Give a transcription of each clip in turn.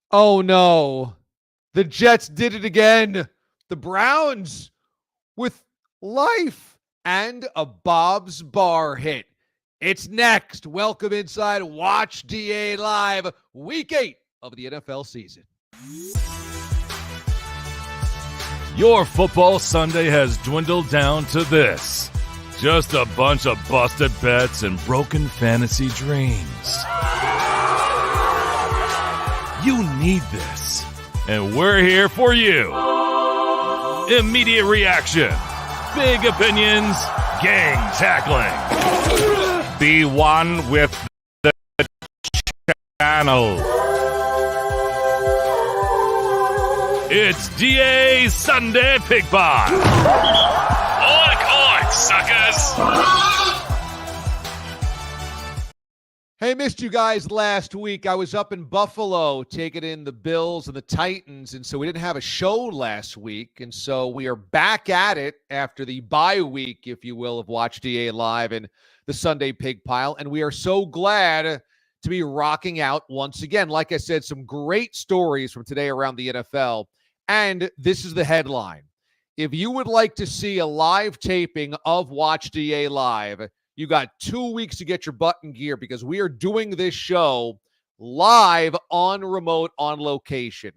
Oh no. The Jets did it again. The Browns with life and a Bob's Bar hit. It's next. Welcome inside Watch DA Live, week 8 of the NFL season. Your football Sunday has dwindled down to this. Just a bunch of busted bets and broken fantasy dreams. You need this, and we're here for you. Immediate reaction, big opinions, gang tackling. Be one with the channel. It's DA Sunday Pig Pie. Oink, oink, suckers. Hey, missed you guys last week. I was up in Buffalo taking in the Bills and the Titans, and so we didn't have a show last week. And so we are back at it after the bye week, if you will, of Watch DA Live and the Sunday Pig Pile. And we are so glad to be rocking out once again. Like I said, some great stories from today around the NFL. And this is the headline. If you would like to see a live taping of Watch DA Live, you got 2 weeks to get your butt in gear because we are doing this show live on remote on location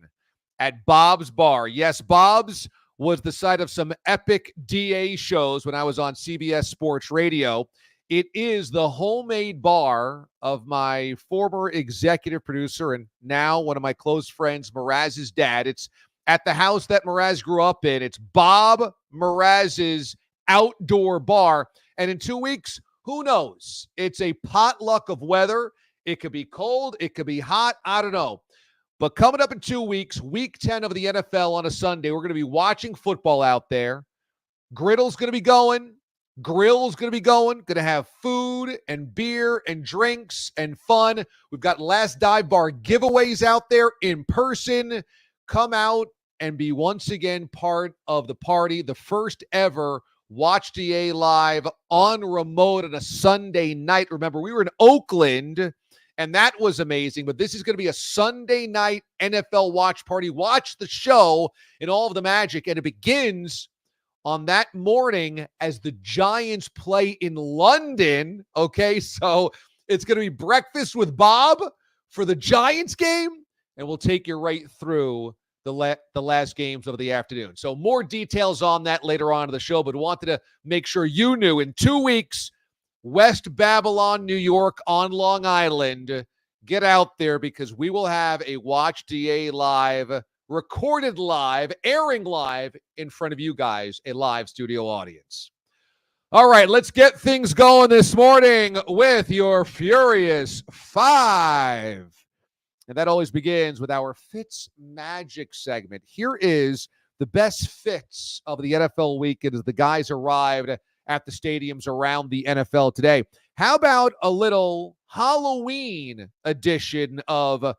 at Bob's Bar. Yes, Bob's was the site of some epic DA shows when I was on CBS Sports Radio. It is the homemade bar of my former executive producer and now one of my close friends, Mraz's dad. It's at the house that Mraz grew up in. It's Bob Mraz's outdoor bar. And in 2 weeks, who knows? It's a potluck of weather. It could be cold. It could be hot. I don't know. But coming up in 2 weeks, week 10 of the NFL on a Sunday, we're going to be watching football out there. Griddle's going to be going. Grill's going to be going. Going to have food and beer and drinks and fun. We've got Last Dive Bar giveaways out there in person. Come out and be once again part of the party. The first ever Watch DA Live on remote on a Sunday night. Remember, we were in Oakland, and that was amazing. But this is going to be a Sunday night NFL watch party. Watch the show and all of the magic. And it begins on that morning as the Giants play in London. Okay, so it's going to be breakfast with Bob for the Giants game, and we'll take you right through the last games of the afternoon. So more details on that later on in the show, but wanted to make sure you knew in 2 weeks, West Babylon, New York on Long Island. Get out there because we will have a Watch DA Live, recorded live, airing live in front of you guys, a live studio audience. All right, let's get things going this morning with your Furious Five. And that always begins with our Fitz Magic segment. Here is the best fits of the NFL weekend as the guys arrived at the stadiums around the NFL today. How about a little Halloween edition of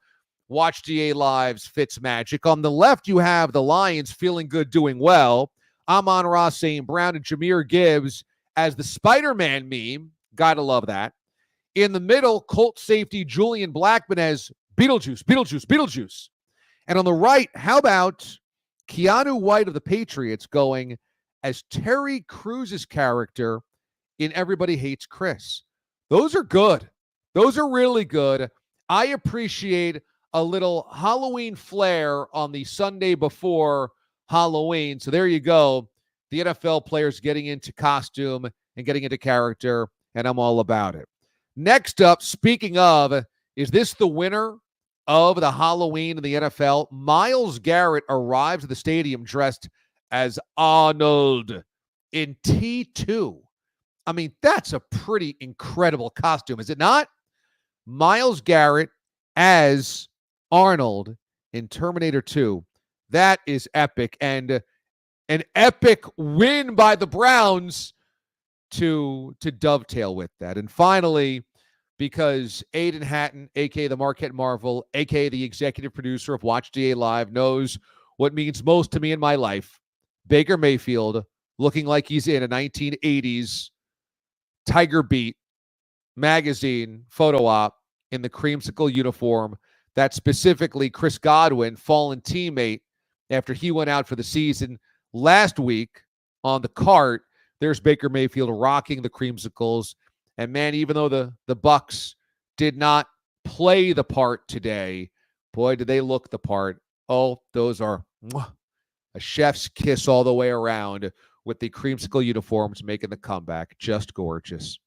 Watch DA Live's Fitz Magic? On the left, you have the Lions feeling good, doing well. Amon-Ra St. Brown and Jahmyr Gibbs as the Spider-Man meme. Gotta love that. In the middle, Colt safety Julian Blackmon as Beetlejuice, Beetlejuice, Beetlejuice. And on the right, how about Keanu White of the Patriots going as Terry Cruz's character in Everybody Hates Chris? Those are good. Those are really good. I appreciate a little Halloween flair on the Sunday before Halloween. So there you go. The NFL players getting into costume and getting into character, and I'm all about it. Next up, speaking of, is this the winner of the Halloween in the NFL? Myles Garrett arrives at the stadium dressed as Arnold in T2. I mean, that's a pretty incredible costume, is it not? Myles Garrett as Arnold in Terminator 2. That is epic. And an epic win by the Browns to dovetail with that. And finally, because Aiden Hatton, a.k.a. the Marquette Marvel, a.k.a. the executive producer of Watch DA Live, knows what means most to me in my life. Baker Mayfield looking like he's in a 1980s Tiger Beat magazine photo op in the creamsicle uniform. that specifically Chris Godwin, fallen teammate, after he went out for the season last week on the cart, there's Baker Mayfield rocking the creamsicles. And man, even though the Bucs did not play the part today, boy, did they look the part. Oh, those are a chef's kiss all the way around with the creamsicle uniforms making the comeback. Just gorgeous.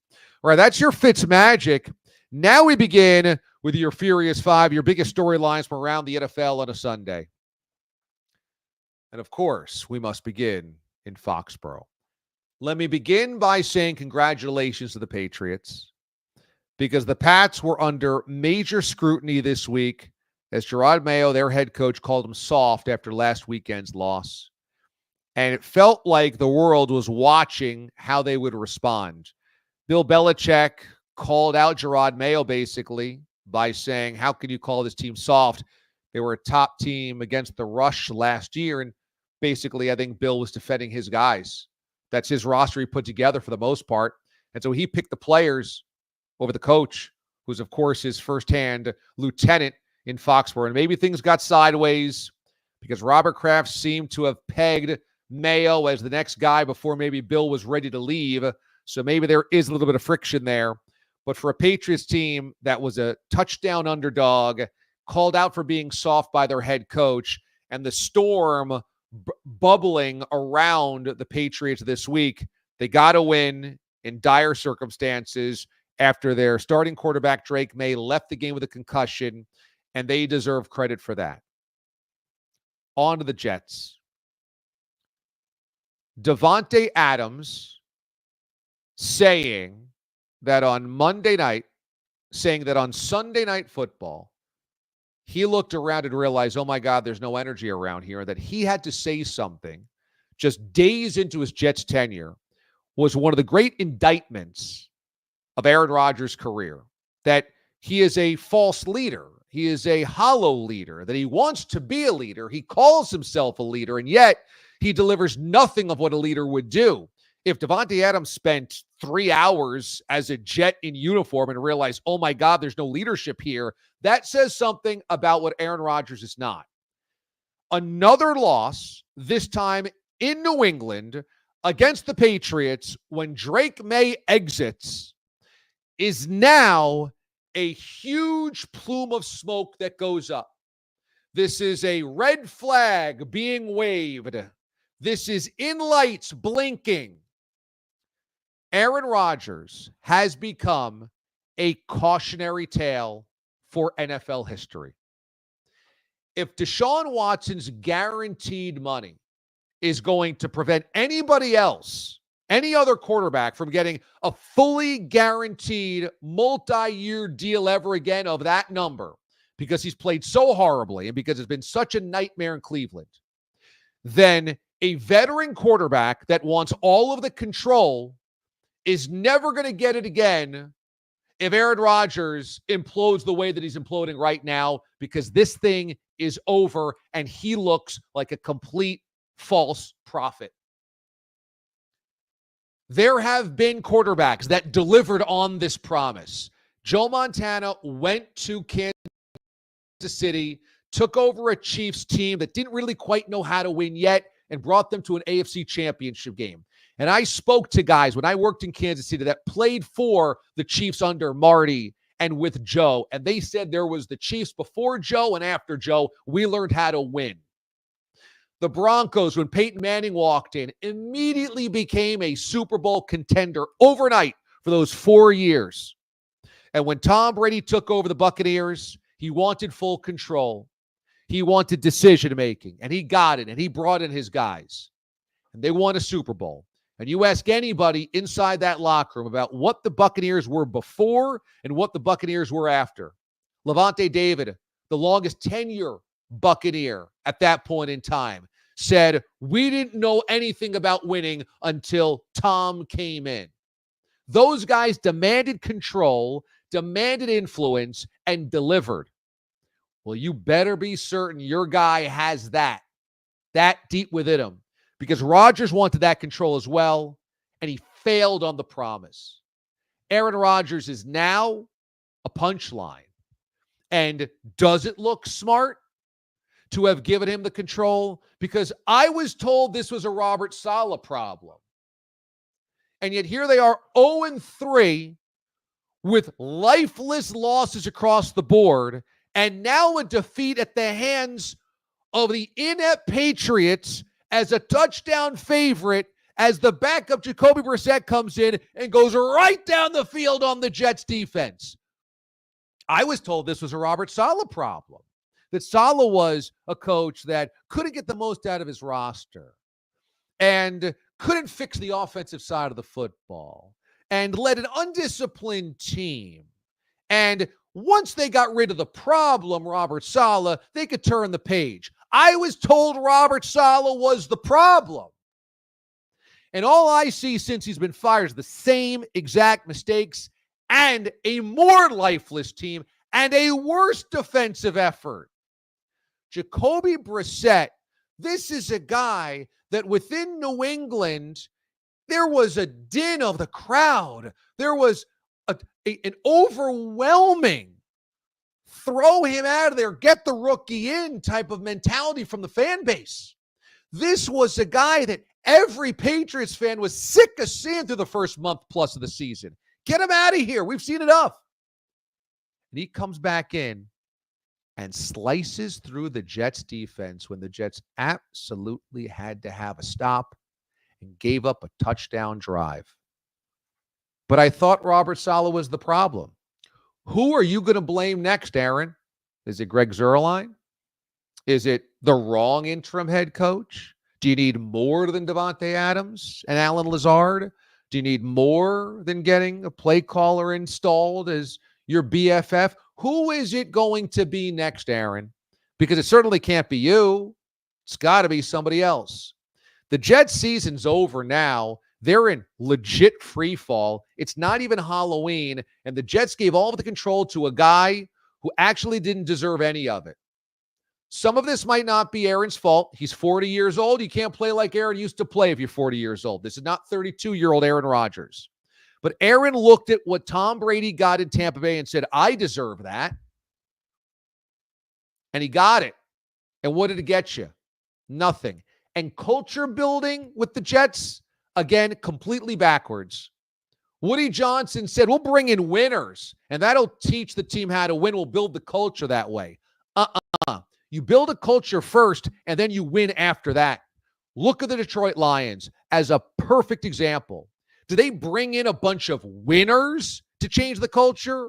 All right, that's your Fitz Magic. Now we begin with your Furious Five, your biggest storylines from around the NFL on a Sunday. And of course, we must begin in Foxborough. Let me begin by saying congratulations to the Patriots, because the Pats were under major scrutiny this week as Gerard Mayo, their head coach, called them soft after last weekend's loss. And it felt like the world was watching how they would respond. Bill Belichick called out Gerard Mayo basically by saying, how can you call this team soft? They were a top team against the rush last year. And basically, I think Bill was defending his guys. That's his roster he put together for the most part. And so he picked the players over the coach, who's, of course, his firsthand lieutenant in Foxborough. And maybe things got sideways because Robert Kraft seemed to have pegged Mayo as the next guy before maybe Bill was ready to leave. So maybe there is a little bit of friction there. But for a Patriots team that was a touchdown underdog, called out for being soft by their head coach, and the storm bubbling around the Patriots this week, they got to win in dire circumstances after their starting quarterback, Drake May, left the game with a concussion, and they deserve credit for that. On to the Jets. Davante Adams saying that on Monday night, saying that on Sunday Night Football, he looked around and realized, oh my God, there's no energy around here, and that he had to say something just days into his Jets tenure was one of the great indictments of Aaron Rodgers' career, that he is a false leader. He is a hollow leader, that he wants to be a leader. He calls himself a leader, and yet he delivers nothing of what a leader would do. If Davante Adams spent 3 hours as a Jet in uniform and realized, oh my God, there's no leadership here, that says something about what Aaron Rodgers is not. Another loss, this time in New England against the Patriots, when Drake May exits, is now a huge plume of smoke that goes up. This is a red flag being waved. This is in lights blinking. Aaron Rodgers has become a cautionary tale for NFL history. If Deshaun Watson's guaranteed money is going to prevent anybody else, any other quarterback, from getting a fully guaranteed multi-year deal ever again of that number, because he's played so horribly and because it's been such a nightmare in Cleveland, then a veteran quarterback that wants all of the control is never going to get it again if Aaron Rodgers implodes the way that he's imploding right now, because this thing is over and he looks like a complete false prophet. There have been quarterbacks that delivered on this promise. Joe Montana went to Kansas City, took over a Chiefs team that didn't really quite know how to win yet, and brought them to an AFC championship game. And I spoke to guys when I worked in Kansas City that played for the Chiefs under Marty and with Joe, and they said there was the Chiefs before Joe and after Joe. We learned how to win. The Broncos, when Peyton Manning walked in, immediately became a Super Bowl contender overnight for those 4 years. And when Tom Brady took over the Buccaneers, he wanted full control. He wanted decision-making, and he got it, and he brought in his guys. And they won a Super Bowl. And you ask anybody inside that locker room about what the Buccaneers were before and what the Buccaneers were after. Levante David, the longest tenure Buccaneer at that point in time, said, we didn't know anything about winning until Tom came in. Those guys demanded control, demanded influence, and delivered. Well, you better be certain your guy has that deep within him, because Rodgers wanted that control as well, and he failed on the promise. Aaron Rodgers is now a punchline. And does it look smart to have given him the control? Because I was told this was a Robert Saleh problem. And yet here they are 0-3 with lifeless losses across the board, and now a defeat at the hands of the inept Patriots as a touchdown favorite as the backup Jacoby Brissett comes in and goes right down the field on the Jets defense. I was told this was a Robert Saleh problem, that Saleh was a coach that couldn't get the most out of his roster and couldn't fix the offensive side of the football and led an undisciplined team. And once they got rid of the problem, Robert Saleh, they could turn the page. I was told Robert Saleh was the problem. And all I see since he's been fired is the same exact mistakes and a more lifeless team and a worse defensive effort. Jacoby Brissett, this is a guy that within New England, there was a din of the crowd. There was an overwhelming throw him out of there, get the rookie in type of mentality from the fan base. This was a guy that every Patriots fan was sick of seeing through the first month plus of the season. Get him out of here. We've seen enough. And he comes back in and slices through the Jets defense when the Jets absolutely had to have a stop and gave up a touchdown drive. But I thought Robert Saleh was the problem. Who are you going to blame next, Aaron? Is it Greg Zuerlein? Is it the wrong interim head coach? Do you need more than Devontae Adams and Alan Lazard? Do you need more than getting a play caller installed as your BFF? Who is it going to be next, Aaron? Because it certainly can't be you. It's got to be somebody else. The Jets season's over now. They're in legit free fall. It's not even Halloween, and the Jets gave all of the control to a guy who actually didn't deserve any of it. Some of this might not be Aaron's fault. He's 40 years old. You can't play like Aaron used to play if you're 40 years old. This is not 32-year-old Aaron Rodgers. But Aaron looked at what Tom Brady got in Tampa Bay and said, I deserve that. And he got it. And what did it get you? Nothing. And culture building with the Jets, again, completely backwards. Woody Johnson said, we'll bring in winners, and that'll teach the team how to win. We'll build the culture that way. You build a culture first, and then you win after that. Look at the Detroit Lions as a perfect example. Do they bring in a bunch of winners to change the culture?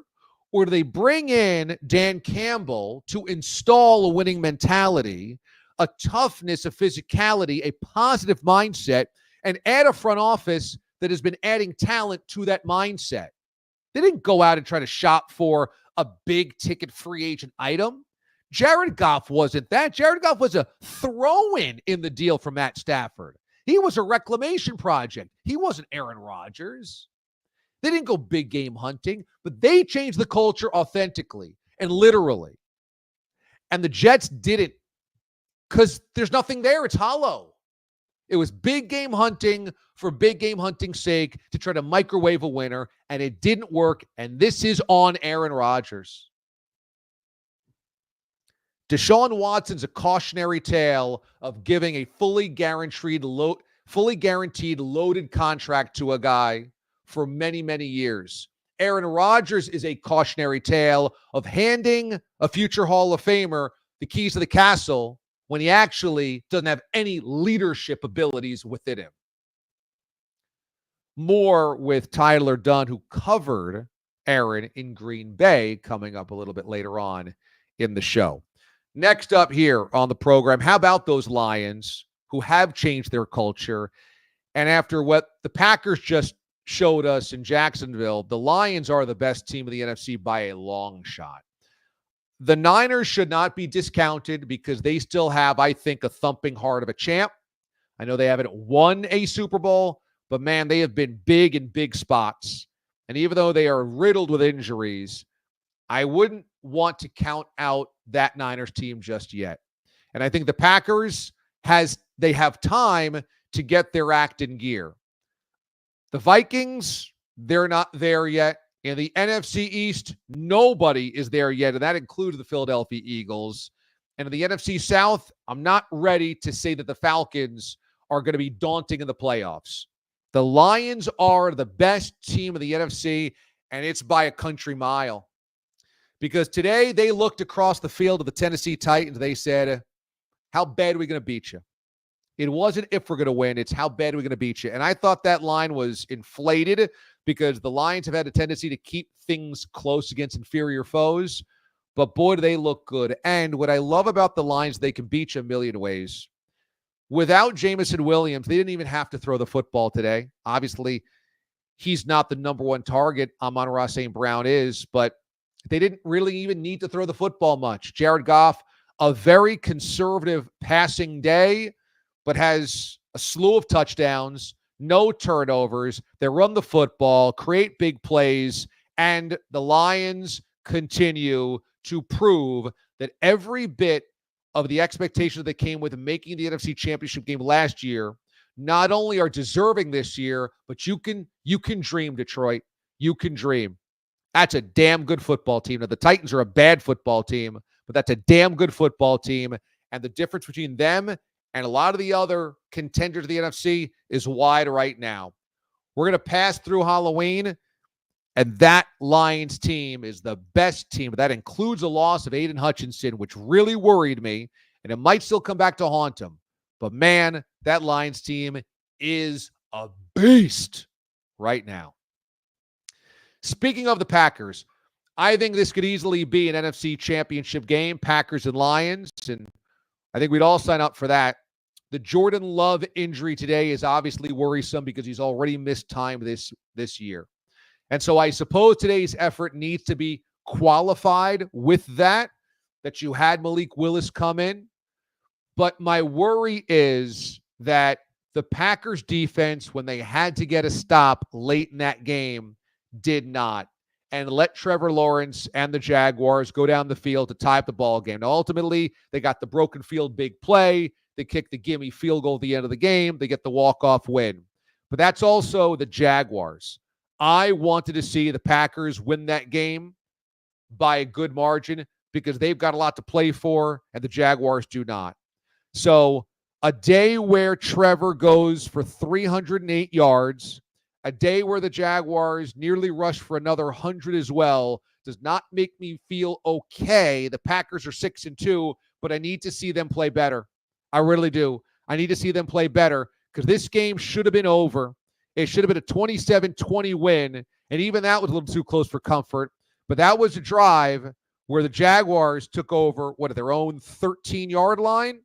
Or do they bring in Dan Campbell to install a winning mentality, a toughness, a physicality, a positive mindset, and add a front office that has been adding talent to that mindset? They didn't go out and try to shop for a big ticket free agent item. Jared Goff wasn't that. Jared Goff was a throw-in in the deal for Matt Stafford. He was a reclamation project. He wasn't Aaron Rodgers. They didn't go big game hunting, but they changed the culture authentically and literally. And the Jets didn't, because there's nothing there. It's hollow. It was big game hunting for big game hunting's sake to try to microwave a winner, and it didn't work, and this is on Aaron Rodgers. Deshaun Watson's a cautionary tale of giving a fully guaranteed loaded contract to a guy for many, many years. Aaron Rodgers is a cautionary tale of handing a future Hall of Famer the keys to the castle when he actually doesn't have any leadership abilities within him. More with Tyler Dunne, who covered Aaron in Green Bay, coming up a little bit later on in the show. Next up here on the program, how about those Lions who have changed their culture? And after what the Packers just showed us in Jacksonville, the Lions are the best team of the NFC by a long shot. The Niners should not be discounted because they still have, I think, a thumping heart of a champ. I know they haven't won a Super Bowl, but man, they have been big in big spots. And even though they are riddled with injuries, I wouldn't want to count out that Niners team just yet. And I think the Packers they have time to get their act in gear. The Vikings, they're not there yet In the NFC East, nobody is there yet, and that includes the Philadelphia Eagles. And in the NFC South, I'm not ready to say that the Falcons are going to be daunting in the playoffs. The Lions are the best team of the NFC, and it's by a country mile. Because today they looked across the field of the Tennessee Titans. They said, how bad are we going to beat you? It wasn't if we're going to win. It's how bad are we going to beat you? And I thought that line was inflated because the Lions have had a tendency to keep things close against inferior foes. But boy, do they look good. And what I love about the Lions, they can beat you a million ways. Without Jameson Williams, they didn't even have to throw the football today. Obviously, he's not the number one target. Amon-Ra St. Brown is, but they didn't really even need to throw the football much. Jared Goff, a very conservative passing day, but has a slew of touchdowns, no turnovers. They run the football, create big plays, and the Lions continue to prove that every bit of the expectations that came with making the NFC Championship game last year not only are deserving this year, but you can dream, Detroit. You can dream. That's a damn good football team. Now, the Titans are a bad football team, but that's a damn good football team. And the difference between them and a lot of the other contenders of the NFC is wide right now. We're going to pass through Halloween, and that Lions team is the best team. That includes a loss of Aiden Hutchinson, which really worried me, and it might still come back to haunt him. But, man, that Lions team is a beast right now. Speaking of the Packers, I think this could easily be an NFC Championship game, Packers and Lions, and I think we'd all sign up for that. The Jordan Love injury today is obviously worrisome because he's already missed time this year. And so I suppose today's effort needs to be qualified with that you had Malik Willis come in. But my worry is that the Packers defense, when they had to get a stop late in that game, did not, and let Trevor Lawrence and the Jaguars go down the field to tie up the ball game. Now, ultimately, they got the broken field big play. They kicked the gimme field goal at the end of the game. They get the walk-off win. But that's also the Jaguars. I wanted to see the Packers win that game by a good margin because they've got a lot to play for, and the Jaguars do not. So a day where Trevor goes for 308 yards, a day where the Jaguars nearly rush for another 100 as well, does not make me feel okay. The Packers are 6-2, but I need to see them play better. I really do. I need to see them play better because this game should have been over. It should have been a 27-20 win, and even that was a little too close for comfort. But that was a drive where the Jaguars took over, at their own 13-yard line,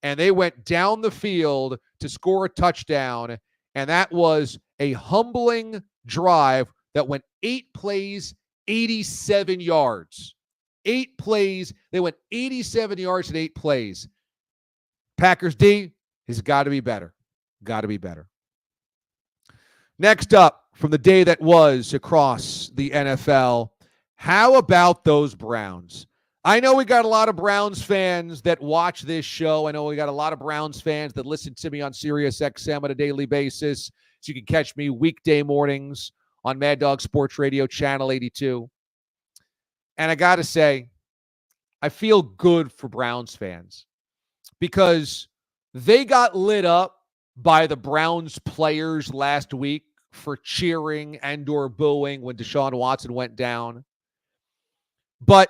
and they went down the field to score a touchdown, and that was a humbling drive that went 8 plays, 87 yards. 8 plays. They went 87 yards in 8 plays. Packers D has got to be better. Got to be better. Next up, from the day that was across the NFL, how about those Browns? I know we got a lot of Browns fans that watch this show. I know we got a lot of Browns fans that listen to me on Sirius XM on a daily basis. So you can catch me weekday mornings on Mad Dog Sports Radio, Channel 82. And I got to say, I feel good for Browns fans because they got lit up by the Browns players last week for cheering and or booing when Deshaun Watson went down. But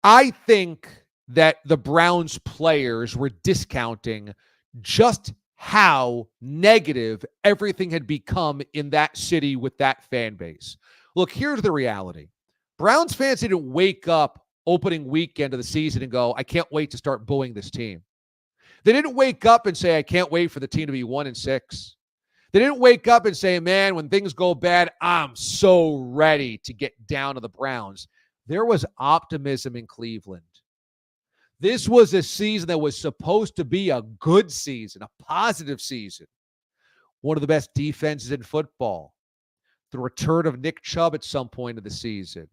I think that the Browns players were discounting just how negative everything had become in that city with that fan base. Look, here's the reality. Browns fans didn't wake up opening weekend of the season and go, I can't wait to start booing this team. They didn't wake up and say, I can't wait for the team to be 1-6. They didn't wake up and say, man, when things go bad, I'm so ready to get down to the Browns. There was optimism in Cleveland. This was a season that was supposed to be a good season, a positive season. One of the best defenses in football. The return of Nick Chubb at some point of the season.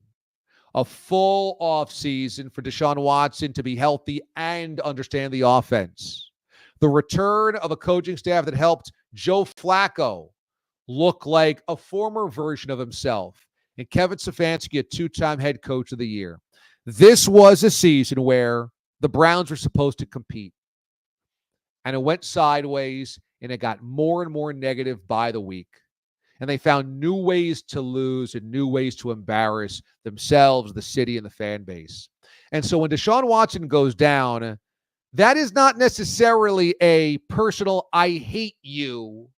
A full offseason for Deshaun Watson to be healthy and understand the offense. The return of a coaching staff that helped Joe Flacco look like a former version of himself and Kevin Stefanski, a two-time head coach of the year. This was a season where the Browns were supposed to compete. And it went sideways, and it got more and more negative by the week. And they found new ways to lose and new ways to embarrass themselves, the city, and the fan base. And so when Deshaun Watson goes down, that is not necessarily a personal, I hate you.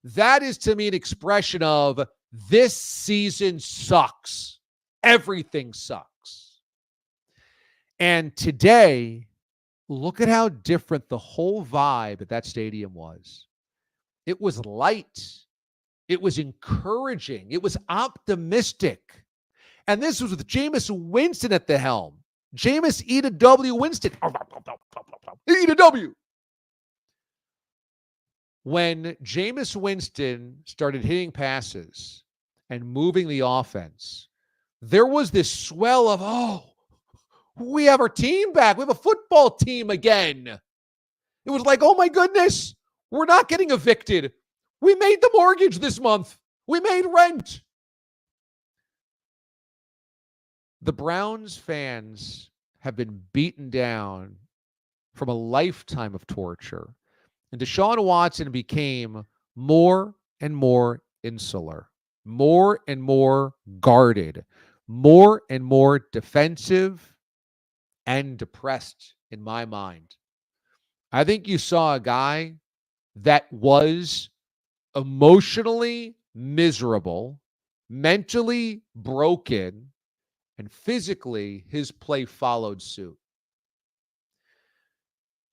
That is, to me, an expression of this season sucks. Everything sucks. And today, look at how different the whole vibe at that stadium was. It was light. It was encouraging. It was optimistic. And this was with Jameis Winston at the helm. Jameis, eat a W, Winston. Eat a W. When Jameis Winston started hitting passes and moving the offense, there was this swell of, oh, we have our team back. We have a football team again. It was like, oh my goodness, we're not getting evicted. We made the mortgage this month. We made rent. The Browns fans have been beaten down from a lifetime of torture. And Deshaun Watson became more and more insular, more and more guarded, more and more defensive and depressed in my mind. I think you saw a guy that was emotionally miserable, mentally broken, and physically his play followed suit.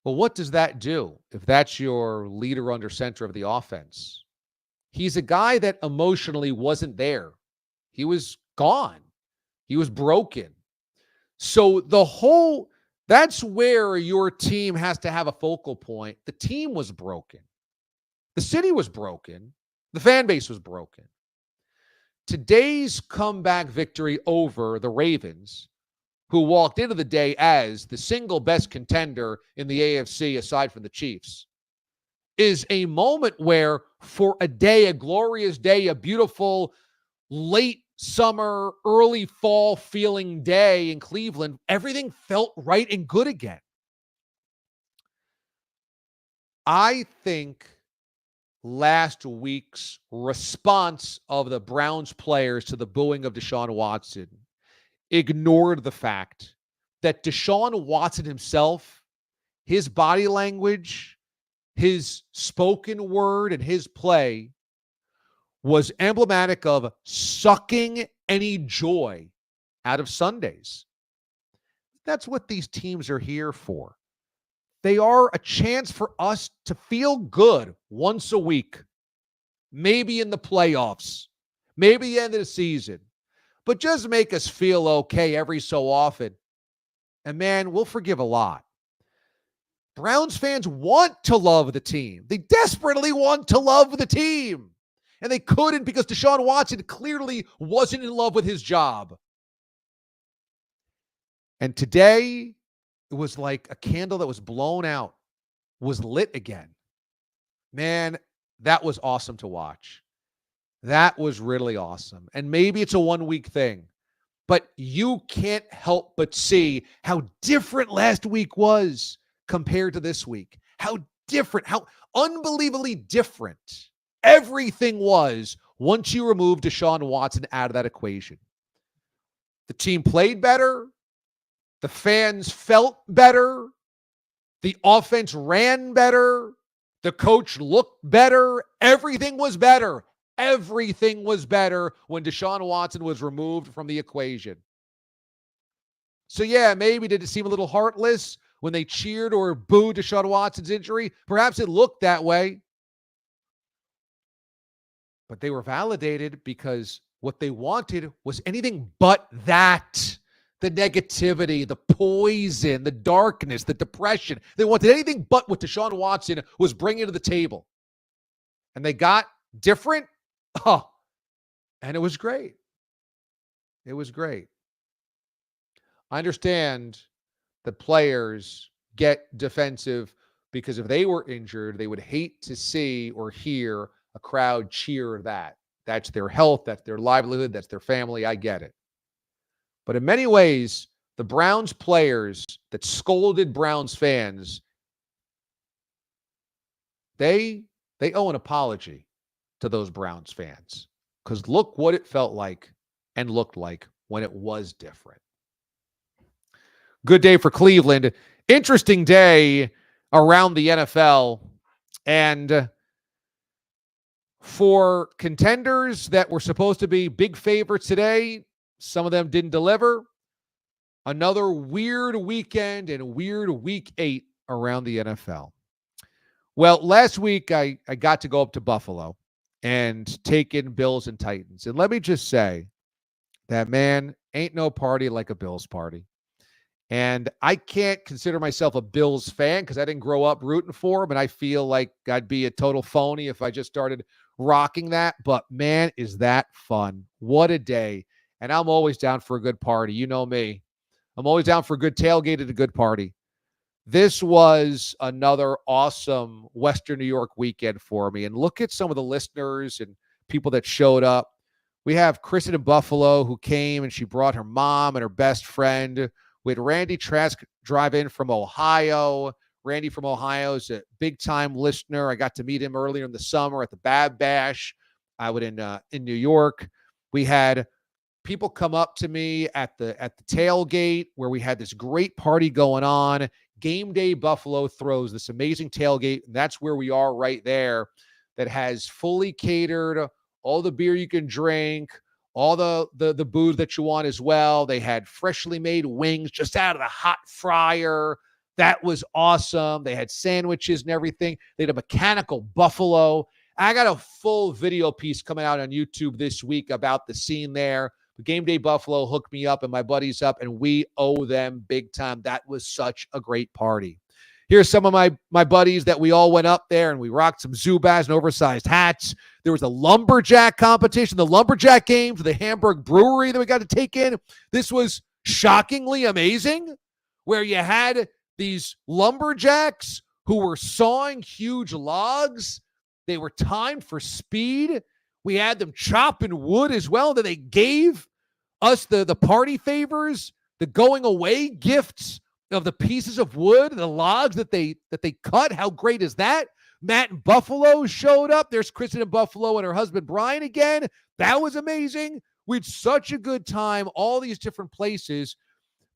Well, what does that do if that's your leader under center of the offense? He's a guy that emotionally wasn't there. He was gone. He was broken. So that's where your team has to have a focal point. The team was broken. The city was broken. The fan base was broken. Today's comeback victory over the Ravens, who walked into the day as the single best contender in the AFC aside from the Chiefs, is a moment where for a day, a glorious day, a beautiful late summer, early fall feeling day in Cleveland, everything felt right and good again. I think last week's response of the Browns players to the booing of Deshaun Watson ignored the fact that Deshaun Watson himself, his body language, his spoken word, and his play was emblematic of sucking any joy out of Sundays. That's what these teams are here for. They are a chance for us to feel good once a week, maybe in the playoffs, maybe the end of the season, but just make us feel okay every so often. And man, we'll forgive a lot. Browns fans want to love the team. They desperately want to love the team. And they couldn't because Deshaun Watson clearly wasn't in love with his job. And today, it was like a candle that was blown out, was lit again. Man, that was awesome to watch. That was really awesome. And maybe it's a one-week thing, but you can't help but see how different last week was compared to this week. How different, how unbelievably different everything was once you removed Deshaun Watson out of that equation. The team played better. The fans felt better. The offense ran better. The coach looked better. Everything was better. Everything was better when Deshaun Watson was removed from the equation. So yeah, maybe did it seem a little heartless when they cheered or booed Deshaun Watson's injury? Perhaps it looked that way. But they were validated because what they wanted was anything but that. The negativity, the poison, the darkness, the depression. They wanted anything but what Deshaun Watson was bringing to the table. And they got different. Oh, and it was great. It was great. I understand the players get defensive because if they were injured, they would hate to see or hear a crowd cheer that. That's their health. That's their livelihood. That's their family. I get it. But in many ways, the Browns players that scolded Browns fans, they owe an apology to those Browns fans. Because look what it felt like and looked like when it was different. Good day for Cleveland. Interesting day around the NFL. And for contenders that were supposed to be big favorites today, some of them didn't deliver. Another weird weekend and weird week 8 around the NFL. Well, last week I got to go up to Buffalo and take in Bills and Titans. And let me just say that, man, ain't no party like a Bills party. And I can't consider myself a Bills fan because I didn't grow up rooting for them, and I feel like I'd be a total phony if I just started rocking that. But, man, is that fun. What a day. And I'm always down for a good party. You know me. I'm always down for a good tailgate at a good party. This was another awesome Western New York weekend for me. And look at some of the listeners and people that showed up. We have Kristen in Buffalo who came, and she brought her mom and her best friend. We had Randy Trask drive in from Ohio. Randy from Ohio is a big-time listener. I got to meet him earlier in the summer at the Bab Bash out in New York. We had people come up to me at the tailgate where we had this great party going on. Game Day Buffalo throws this amazing tailgate, and that's where we are right there, that has fully catered, all the beer you can drink, all the booze that you want as well. They had freshly made wings just out of the hot fryer. That was awesome. They had sandwiches and everything. They had a mechanical buffalo. I got a full video piece coming out on YouTube this week about the scene there. Game Day Buffalo hooked me up and my buddies up, and we owe them big time. That was such a great party. Here's some of my buddies that we all went up there, and we rocked some Zubaz and oversized hats. There was a lumberjack competition, the lumberjack game for the Hamburg Brewery that we got to take in. This was shockingly amazing, where you had these lumberjacks who were sawing huge logs. They were timed for speed. We had them chopping wood as well. That they gave us the party favors, the going away gifts of the pieces of wood, the logs that they cut. How great is that? Matt in Buffalo showed up. There's Kristen in Buffalo and her husband Brian again. That was amazing. We had such a good time. All these different places.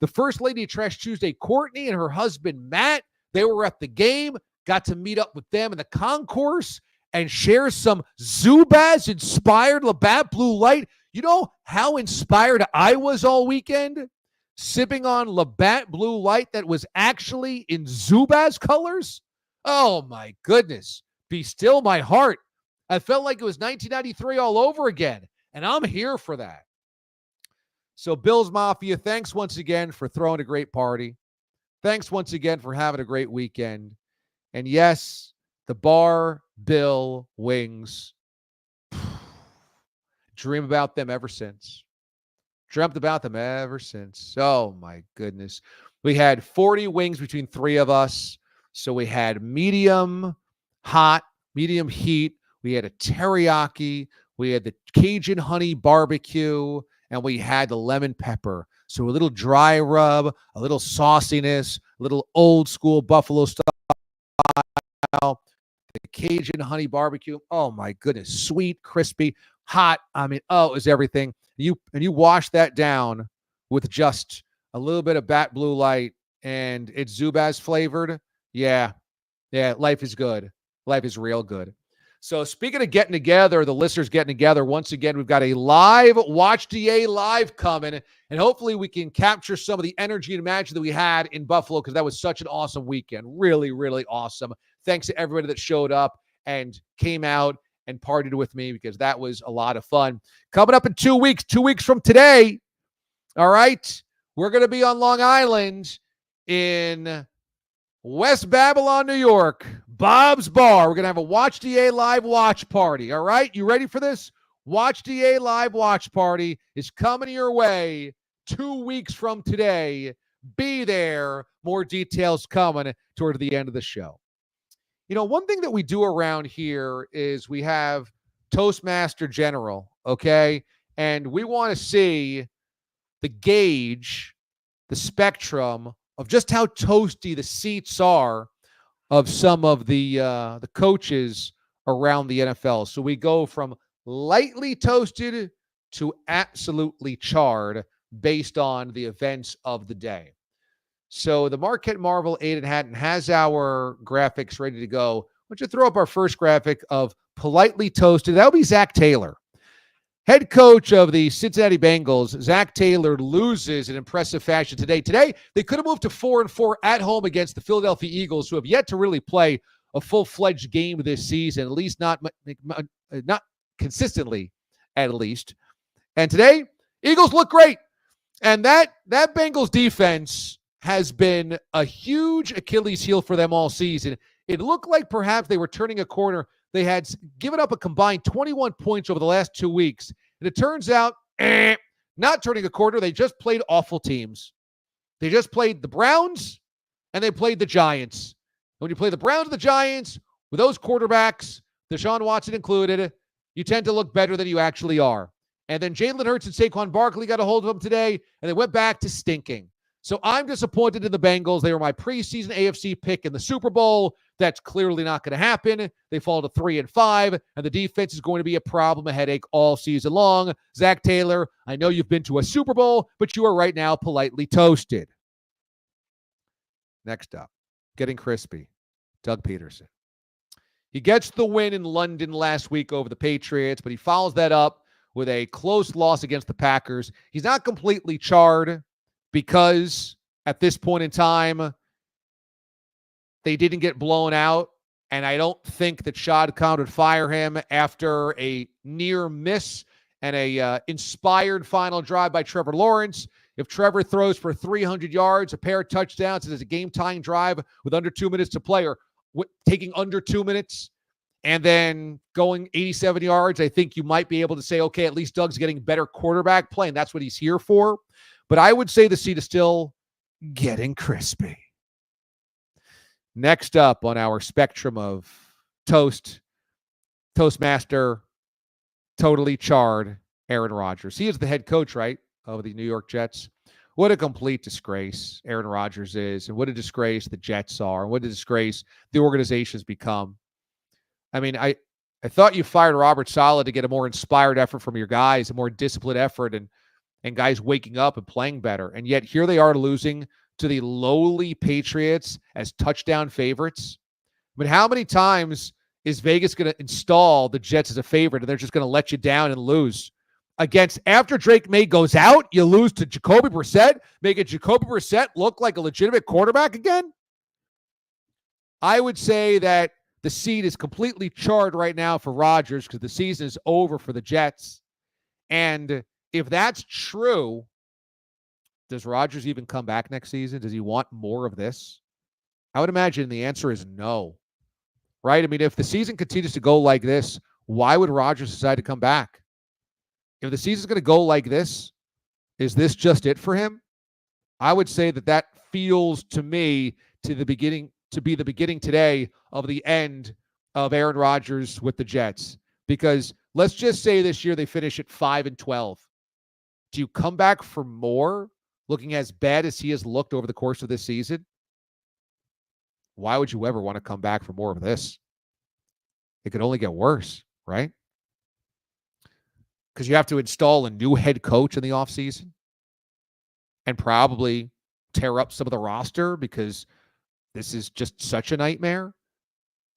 The First Lady of Trash Tuesday, Courtney, and her husband Matt, they were at the game. Got to meet up with them in the concourse and share some Zubaz-inspired Labatt Blue Light. You know how inspired I was all weekend? Sipping on Labatt Blue Light that was actually in Zubaz colors? Oh, my goodness. Be still my heart. I felt like it was 1993 all over again, and I'm here for that. So, Bills Mafia, thanks once again for throwing a great party. Thanks once again for having a great weekend. And yes, the Bar Bill Wings. Dream about them ever since. Dreamt about them ever since. Oh, my goodness. We had 40 wings between three of us. So we had medium hot, medium heat. We had a teriyaki. We had the Cajun honey barbecue. And we had the lemon pepper. So a little dry rub, a little sauciness, a little old school Buffalo style. The Cajun honey barbecue. Oh, my goodness. Sweet, crispy, hot. I mean, oh, it was everything. You wash that down with just a little bit of Bat Blue Light, and it's Zubaz flavored. Yeah, life is good. Life is real good. So speaking of getting together, the listeners getting together, once again, we've got a live Watch DA live coming, and hopefully we can capture some of the energy and magic that we had in Buffalo, because that was such an awesome weekend. Really, really awesome. Thanks to everybody that showed up and came out and partied with me, because that was a lot of fun. Coming up in 2 weeks from today, all right, we're going to be on Long Island in West Babylon, New York, Bob's Bar. We're going to have a Watch DA live watch party, all right? You ready for this? Watch DA live watch party is coming your way 2 weeks from today. Be there. More details coming toward the end of the show. You know, one thing that we do around here is we have Toastmaster General, okay? And we want to see the gauge, the spectrum of just how toasty the seats are of some of the coaches around the NFL. So we go from lightly toasted to absolutely charred based on the events of the day. So the Marquette Marvel, Aiden Hatton, has our graphics ready to go. Why don't you throw up our first graphic of politely toasted? That would be Zach Taylor. Head coach of the Cincinnati Bengals, Zach Taylor, loses in impressive fashion today. Today, they could have moved to 4-4 at home against the Philadelphia Eagles, who have yet to really play a full-fledged game this season, at least not consistently, at least. And today, Eagles look great. And that Bengals defense has been a huge Achilles heel for them all season. It looked like perhaps they were turning a corner. They had given up a combined 21 points over the last 2 weeks. And it turns out, not turning a corner. They just played awful teams. They just played the Browns and they played the Giants. And when you play the Browns and the Giants with those quarterbacks, Deshaun Watson included, you tend to look better than you actually are. And then Jalen Hurts and Saquon Barkley got a hold of them today, and they went back to stinking. So I'm disappointed in the Bengals. They were my preseason AFC pick in the Super Bowl. That's clearly not going to happen. They fall to 3-5, and the defense is going to be a problem, a headache all season long. Zach Taylor, I know you've been to a Super Bowl, but you are right now politely toasted. Next up, getting crispy, Doug Peterson. He gets the win in London last week over the Patriots, but he follows that up with a close loss against the Packers. He's not completely charred because at this point in time, they didn't get blown out. And I don't think that Shad Khan would fire him after a near miss and a inspired final drive by Trevor Lawrence. If Trevor throws for 300 yards, a pair of touchdowns, and it's a game-tying drive with under 2 minutes to play, or taking under 2 minutes, and then going 87 yards, I think you might be able to say, okay, at least Doug's getting better quarterback play, and that's what he's here for. But I would say the seat is still getting crispy. Next up on our spectrum of Toastmaster, totally charred, Aaron Rodgers. He is the head coach, right, of the New York Jets. What a complete disgrace Aaron Rodgers is, and what a disgrace the Jets are, and what a disgrace the organization has become. I mean, I thought you fired Robert Saleh to get a more inspired effort from your guys, a more disciplined effort, and guys waking up and playing better. And yet here they are losing to the lowly Patriots as touchdown favorites. I mean, how many times is Vegas going to install the Jets as a favorite and they're just going to let you down and lose? After Drake May goes out, you lose to Jacoby Brissett, making Jacoby Brissett look like a legitimate quarterback again? I would say that the seat is completely charred right now for Rodgers because the season is over for the Jets. And if that's true, does Rodgers even come back next season? Does he want more of this? I would imagine the answer is no. Right? I mean, if the season continues to go like this, why would Rodgers decide to come back? If the season's going to go like this, is this just it for him? I would say that feels to me to be the beginning today of the end of Aaron Rodgers with the Jets. Because let's just say this year they finish at 5-12. Do you come back for more, looking as bad as he has looked over the course of this season? Why would you ever want to come back for more of this? It could only get worse, right? Because you have to install a new head coach in the offseason and probably tear up some of the roster because this is just such a nightmare.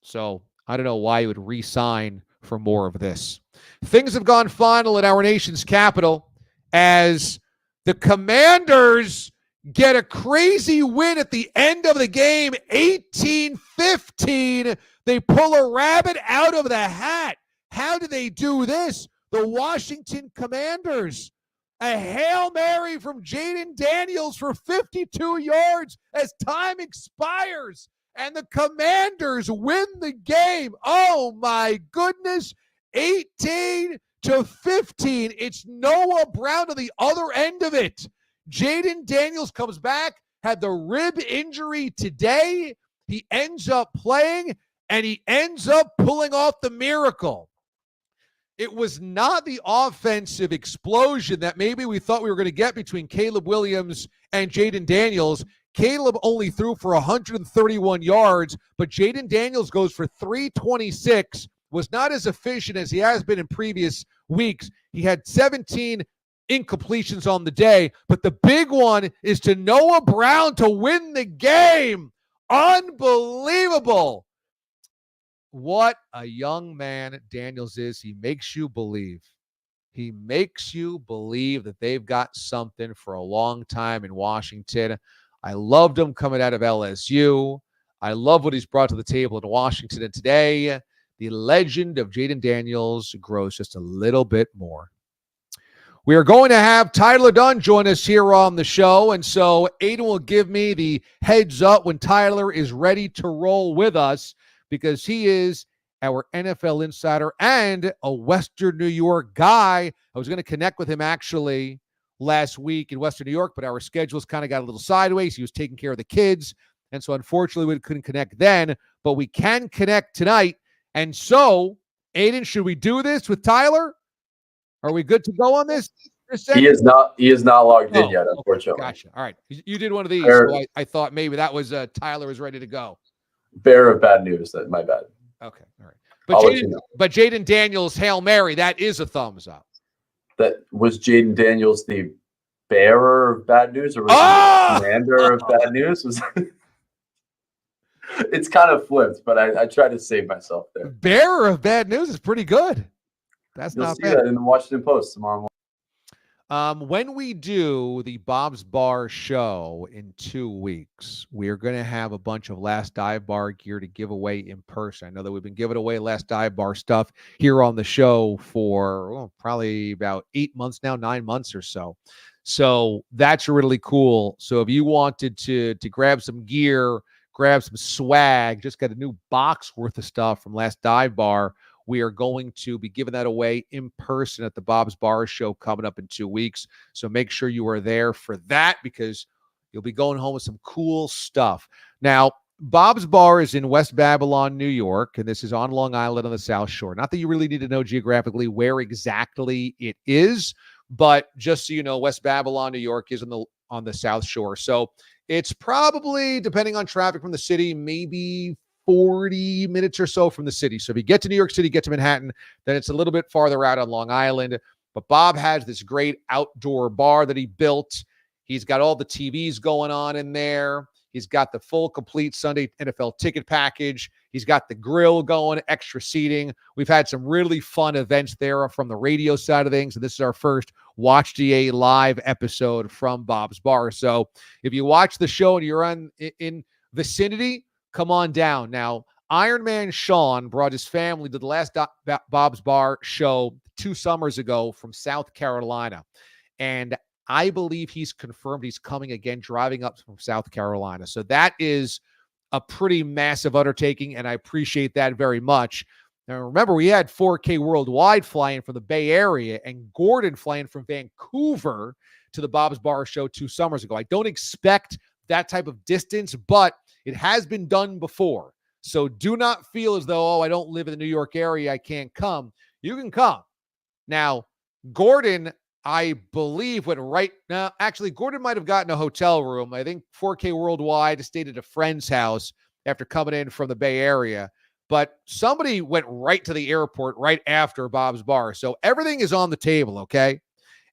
So I don't know why you would re-sign for more of this. Things have gone final in our nation's capital as the Commanders get a crazy win at the end of the game, 18-15. They pull a rabbit out of the hat. How did they do this? The Washington Commanders. A Hail Mary from Jayden Daniels for 52 yards as time expires. And the Commanders win the game. Oh, my goodness. 18-15. It's Noah Brown to the other end of it. Jayden Daniels comes back, had the rib injury today. He ends up playing, and he ends up pulling off the miracle. It was not the offensive explosion that maybe we thought we were going to get between Caleb Williams and Jayden Daniels. Caleb only threw for 131 yards, but Jayden Daniels goes for 326, was not as efficient as he has been in previous weeks. He had 17 incompletions on the day, but the big one is to Noah Brown to win the game. Unbelievable. What a young man Daniels is. He makes you believe. He makes you believe that they've got something for a long time in Washington. I loved him coming out of LSU. I love what he's brought to the table in Washington. And today, the legend of Jayden Daniels grows just a little bit more. We are going to have Tyler Dunne join us here on the show. And so Aiden will give me the heads up when Tyler is ready to roll with us, because he is our NFL insider and a Western New York guy. I was going to connect with him actually last week in Western New York, but our schedules kind of got a little sideways. He was taking care of the kids, and so unfortunately we couldn't connect then, but we can connect tonight. And so, Aiden, should we do this with Tyler? Are we good to go on this? He is not logged in yet, unfortunately. Okay, gotcha. All right. You did one of these, so I thought maybe that was Tyler is ready to go. Bearer of bad news. My bad. Okay, all right. But Jayden Daniels, Hail Mary, that is a thumbs up. That was Jayden Daniels the bearer of bad news, or was he the commander of bad news? It's kind of flipped, but I try to save myself there. Bearer of bad news is pretty good. That's You'll not see bad. that in the Washington Post tomorrow morning. When we do the Bob's Bar show in 2 weeks, we're going to have a bunch of Last Dive Bar gear to give away in person. I know that we've been giving away Last Dive Bar stuff here on the show for probably about 8 months now, 9 months or so. So that's really cool. So if you wanted to grab some gear, grab some swag, just got a new box worth of stuff from Last Dive Bar, we are going to be giving that away in person at the Bob's Bar show coming up in 2 weeks. So make sure you are there for that, because you'll be going home with some cool stuff. Now, Bob's Bar is in West Babylon, New York, and this is on Long Island on the South Shore. Not that you really need to know geographically where exactly it is, but just so you know, West Babylon, New York is on the South Shore. So it's probably, depending on traffic from the city, maybe 40 minutes or so from the city. So if you get to New York City, get to Manhattan, then it's a little bit farther out on Long Island. But Bob has this great outdoor bar that he built. He's got all the TVs going on in there. He's got the full, complete Sunday NFL ticket package. He's got the grill going, extra seating. We've had some really fun events there from the radio side of things. And this is our first Watch GA live episode from Bob's Bar. So if you watch the show and you're in vicinity, come on down. Now, Iron Man Sean brought his family to the last Bob's Bar show 2 summers ago from South Carolina. And I believe he's confirmed he's coming again, driving up from South Carolina. So that is a pretty massive undertaking, and I appreciate that very much. Now, remember, we had 4K Worldwide flying from the Bay Area and Gordon flying from Vancouver to the Bob's Bar show 2 summers ago. I don't expect that type of distance, but it has been done before. So do not feel as though, I don't live in the New York area, I can't come. You can come. Now, Gordon, I believe, went right now. Actually, Gordon might have gotten a hotel room. I think 4K Worldwide stayed at a friend's house after coming in from the Bay Area. But somebody went right to the airport right after Bob's Bar. So everything is on the table, okay?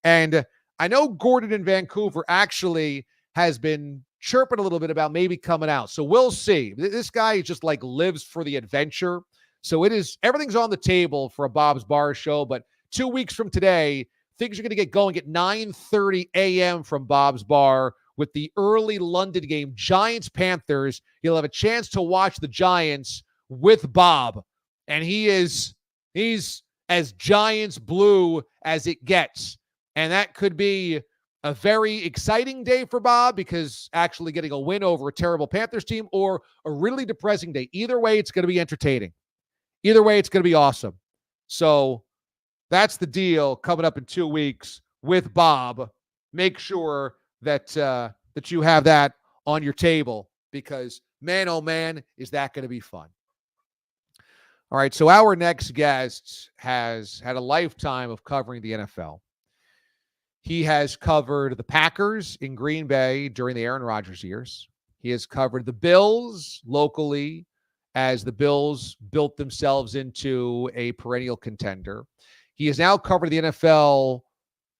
And I know Gordon in Vancouver actually has been chirping a little bit about maybe coming out. So we'll see. This guy just like lives for the adventure. So everything's on the table for a Bob's Bar show. But 2 weeks from today, things are going to get going at 9:30 a.m. from Bob's Bar with the early London game, Giants-Panthers. You'll have a chance to watch the Giants with Bob. And he's as Giants blue as it gets. And that could be a very exciting day for Bob, because actually getting a win over a terrible Panthers team, or a really depressing day. Either way, it's going to be entertaining. Either way, it's going to be awesome. So that's the deal coming up in 2 weeks with Bob. Make sure that you have that on your table, because man, oh man, is that going to be fun. All right, so our next guest has had a lifetime of covering the NFL. He has covered the Packers in Green Bay during the Aaron Rodgers years. He has covered the Bills locally as the Bills built themselves into a perennial contender. He has now covered the NFL,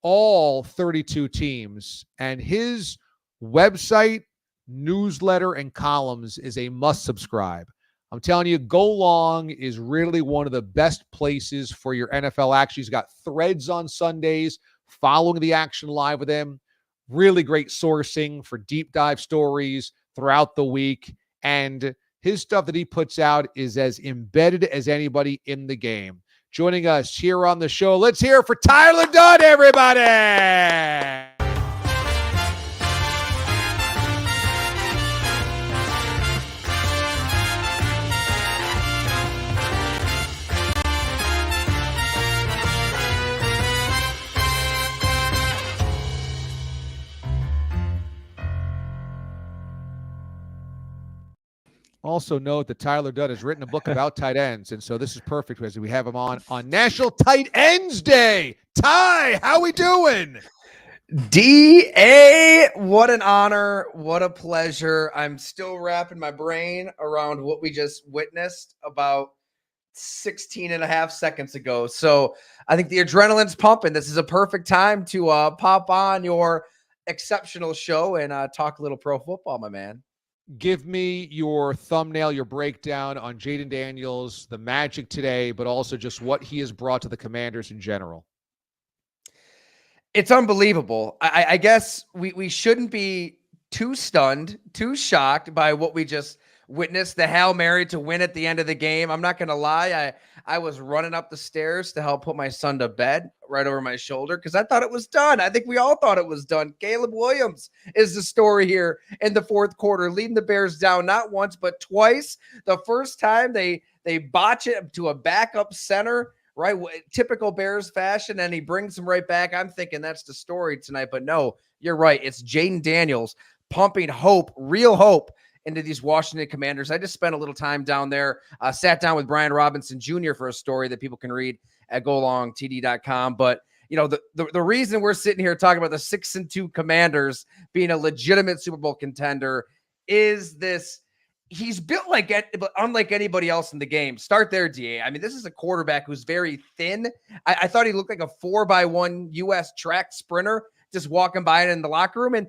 all 32 teams, and his website, newsletter, and columns is a must subscribe. I'm telling you, Go Long is really one of the best places for your NFL action. He's got threads on Sundays, following the action live with him. Really great sourcing for deep dive stories throughout the week. And his stuff that he puts out is as embedded as anybody in the game. Joining us here on the show, let's hear it for Tyler Dunne, everybody. Also note that Tyler Dunne has written a book about tight ends, and so this is perfect as we have him on National Tight Ends Day. Ty, how we doing? DA, what an honor, what a pleasure. I'm still wrapping my brain around what we just witnessed about 16 and a half seconds ago. So I think the adrenaline's pumping. This is a perfect time to pop on your exceptional show and talk a little pro football, my man. Give me your thumbnail, your breakdown on Jayden Daniels, the magic today, but also just what he has brought to the Commanders in general. It's unbelievable. I guess we shouldn't be too stunned, too shocked by what we just witnessed, the Hail Mary to win at the end of the game. I'm not going to lie. I was running up the stairs to help put my son to bed right over my shoulder because I thought it was done. I think we all thought it was done. Caleb Williams is the story here in the fourth quarter, leading the Bears down not once but twice. The first time they botch it to a backup center, right? Typical Bears fashion, and he brings them right back. I'm thinking that's the story tonight, but no, you're right. It's Jayden Daniels pumping hope, real hope, into these Washington Commanders. I just spent a little time down there, sat down with Brian Robinson Jr. for a story that people can read at golongtd.com. But, you know, the reason we're sitting here talking about the 6-2 Commanders being a legitimate Super Bowl contender is this. He's built like it, but unlike anybody else in the game. Start there, DA. I mean, this is a quarterback who's very thin. I thought he looked like a 4x1 U.S. track sprinter just walking by it in the locker room. And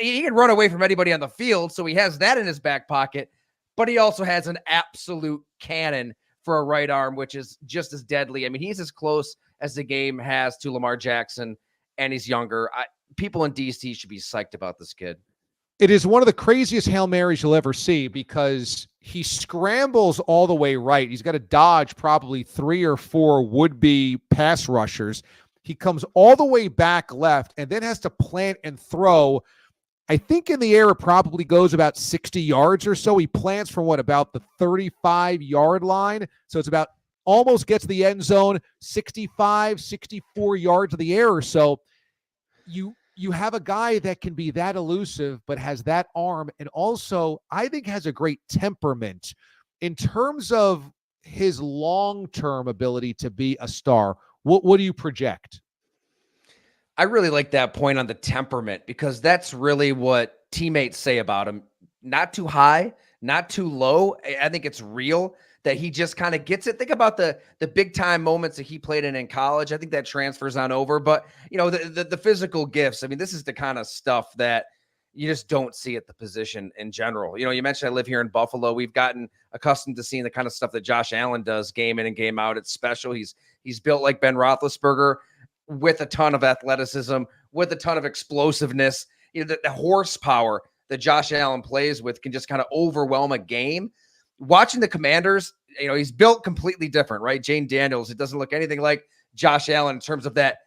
he can run away from anybody on the field, so he has that in his back pocket. But he also has an absolute cannon for a right arm, which is just as deadly. I mean, he's as close as the game has to Lamar Jackson, and he's younger. People in D.C. should be psyched about this kid. It is one of the craziest Hail Marys you'll ever see because he scrambles all the way right. He's got to dodge probably 3 or 4 would-be pass rushers. He comes all the way back left and then has to plant and throw. I think in the air it probably goes about 60 yards or so. He plants from about the 35-yard line. So it's about almost gets the end zone, 65, 64 yards of the air or so. You have a guy that can be that elusive, but has that arm, and also I think has a great temperament in terms of his long-term ability to be a star. What do you project? I really like that point on the temperament because that's really what teammates say about him. Not too high, not too low. I think it's real that he just kind of gets it. Think about the big time moments that he played in college. I think that transfers on over, but you know, the physical gifts. I mean, this is the kind of stuff that you just don't see at the position in general. You know, you mentioned I live here in Buffalo. We've gotten accustomed to seeing the kind of stuff that Josh Allen does game in and game out. It's special. He's built like Ben Roethlisberger with a ton of athleticism, with a ton of explosiveness. You know, the horsepower that Josh Allen plays with can just kind of overwhelm a game. Watching the Commanders, you know, he's built completely different, right? Jayden Daniels, it doesn't look anything like Josh Allen in terms of that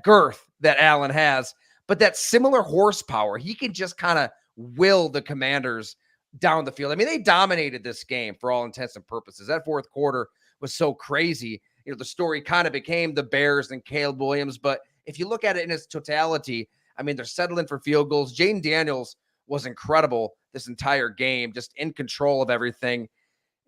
girth that Allen has, but that similar horsepower, he can just kind of will the Commanders down the field. I mean, they dominated this game for all intents and purposes. That fourth quarter was so crazy. You know, the story kind of became the Bears and Caleb Williams, but if you look at it in its totality, I mean, they're settling for field goals. Jayden Daniels was incredible this entire game, just in control of everything.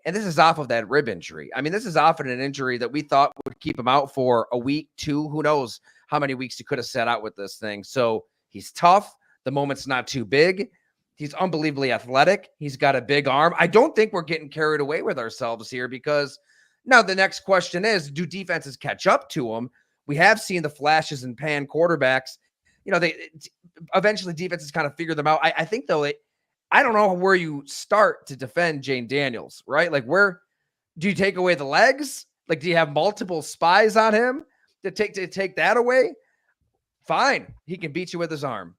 And this is off of that rib injury. I mean, this is often an injury that we thought would keep him out for a week, 2, who knows how many weeks he could have sat out with this thing. So he's tough. The moment's not too big. He's unbelievably athletic. He's got a big arm. I don't think we're getting carried away with ourselves here, because now the next question is, do defenses catch up to him? We have seen the flashes and pan quarterbacks. They eventually defenses kind of figure them out. I think, though, I don't know where you start to defend Jayden Daniels, right? Like, where do you take away the legs? Like, do you have multiple spies on him to take that away? Fine. He can beat you with his arm.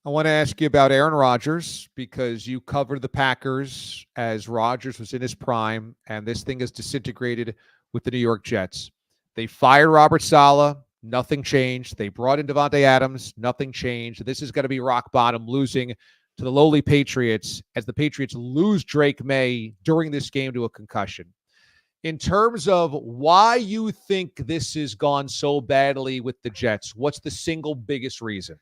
I want to ask you about Aaron Rodgers, because you covered the Packers as Rodgers was in his prime, and this thing has disintegrated with the New York Jets. They fired Robert Saleh. Nothing changed. They brought in Devontae Adams. Nothing changed. This is going to be rock bottom, losing to the lowly Patriots, as the Patriots lose Drake May during this game to a concussion. In terms of why you think this has gone so badly with the Jets, what's the single biggest reason?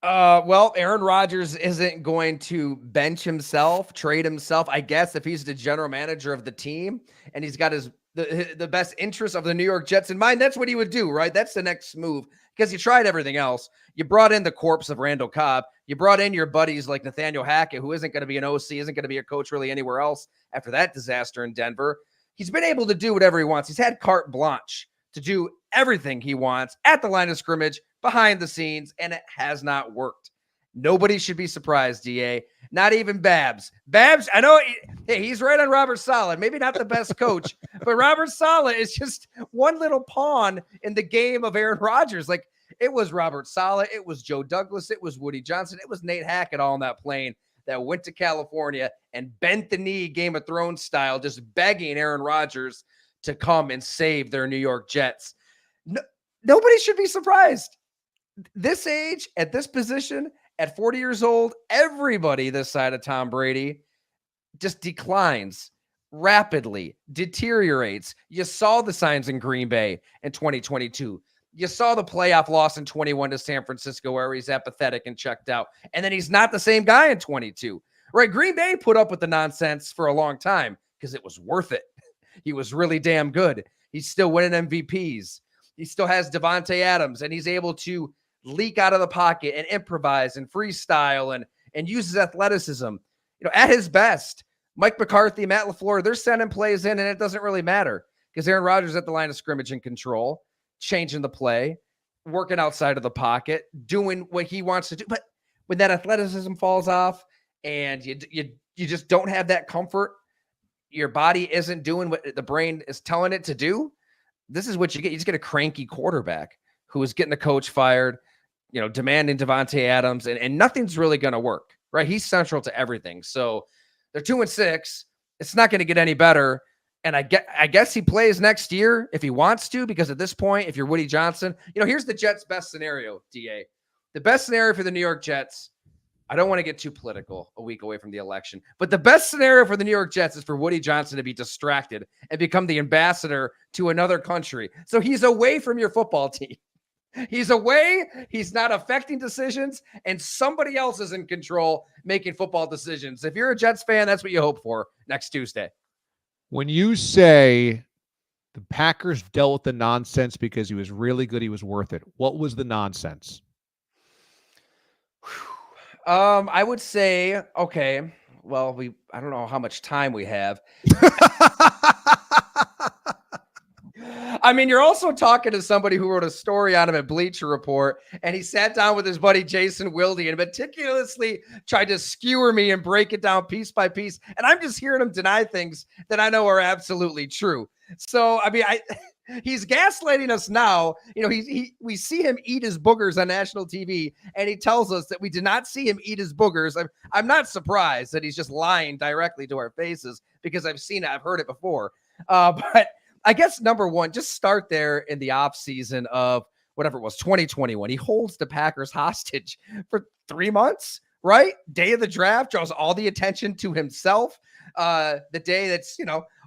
Well, Aaron Rodgers isn't going to bench himself, trade himself. I guess if he's the general manager of the team and he's got the best interest of the New York Jets in mind, that's what he would do, right? That's the next move, because you tried everything else. You brought in the corpse of Randall Cobb. You brought in your buddies like Nathaniel Hackett, who isn't going to be an OC, isn't going to be a coach really anywhere else after that disaster in Denver. He's been able to do whatever he wants. He's had carte blanche to do everything he wants at the line of scrimmage, behind the scenes, and it has not worked. Nobody should be surprised, DA. Not even Babs. Babs, I know he's right on Robert Saleh. Maybe not the best coach, but Robert Saleh is just one little pawn in the game of Aaron Rodgers. Like, it was Robert Saleh, it was Joe Douglas, it was Woody Johnson, it was Nate Hackett all on that plane that went to California and bent the knee Game of Thrones style, just begging Aaron Rodgers to come and save their New York Jets. Nobody should be surprised. This age, at this position, at 40 years old, everybody this side of Tom Brady just declines rapidly, deteriorates. You saw the signs in Green Bay in 2022. You saw the playoff loss in 21 to San Francisco, where he's apathetic and checked out. And then he's not the same guy in 22. Right? Green Bay put up with the nonsense for a long time because it was worth it. He was really damn good. He's still winning MVPs. He still has Devontae Adams, and he's able to leak out of the pocket and improvise and freestyle and use his athleticism. At his best, Mike McCarthy, Matt LaFleur, they're sending plays in, and it doesn't really matter because Aaron Rodgers at the line of scrimmage in control, changing the play, working outside of the pocket, doing what he wants to do. But when that athleticism falls off and you just don't have that comfort, your body isn't doing what the brain is telling it to do, this is what you get. You just get a cranky quarterback who is getting the coach fired, demanding Devontae Adams, and nothing's really going to work, right? He's central to everything. So they're 2-6. It's not going to get any better. And I guess he plays next year if he wants to, because at this point, if you're Woody Johnson, here's the Jets' best scenario, DA. The best scenario for the New York Jets, I don't want to get too political a week away from the election, but the best scenario for the New York Jets is for Woody Johnson to be distracted and become the ambassador to another country. So he's away from your football team. He's away. He's not affecting decisions, and somebody else is in control making football decisions. If you're a Jets fan, that's what you hope for next Tuesday. When you say the Packers dealt with the nonsense because he was really good, he was worth it, what was the nonsense? I would say, okay, well, I don't know how much time we have. I mean, you're also talking to somebody who wrote a story on him at Bleacher Report, and he sat down with his buddy Jason Wilde and meticulously tried to skewer me and break it down piece by piece. And I'm just hearing him deny things that I know are absolutely true. So, I mean, he's gaslighting us now. We see him eat his boogers on national TV, and he tells us that we did not see him eat his boogers. I'm not surprised that he's just lying directly to our faces, because I've seen it. I've heard it before. But I guess number one, just start there in the off season of whatever it was, 2021. He holds the Packers hostage for 3 months, right? Day of the draft, draws all the attention to himself. The day that's,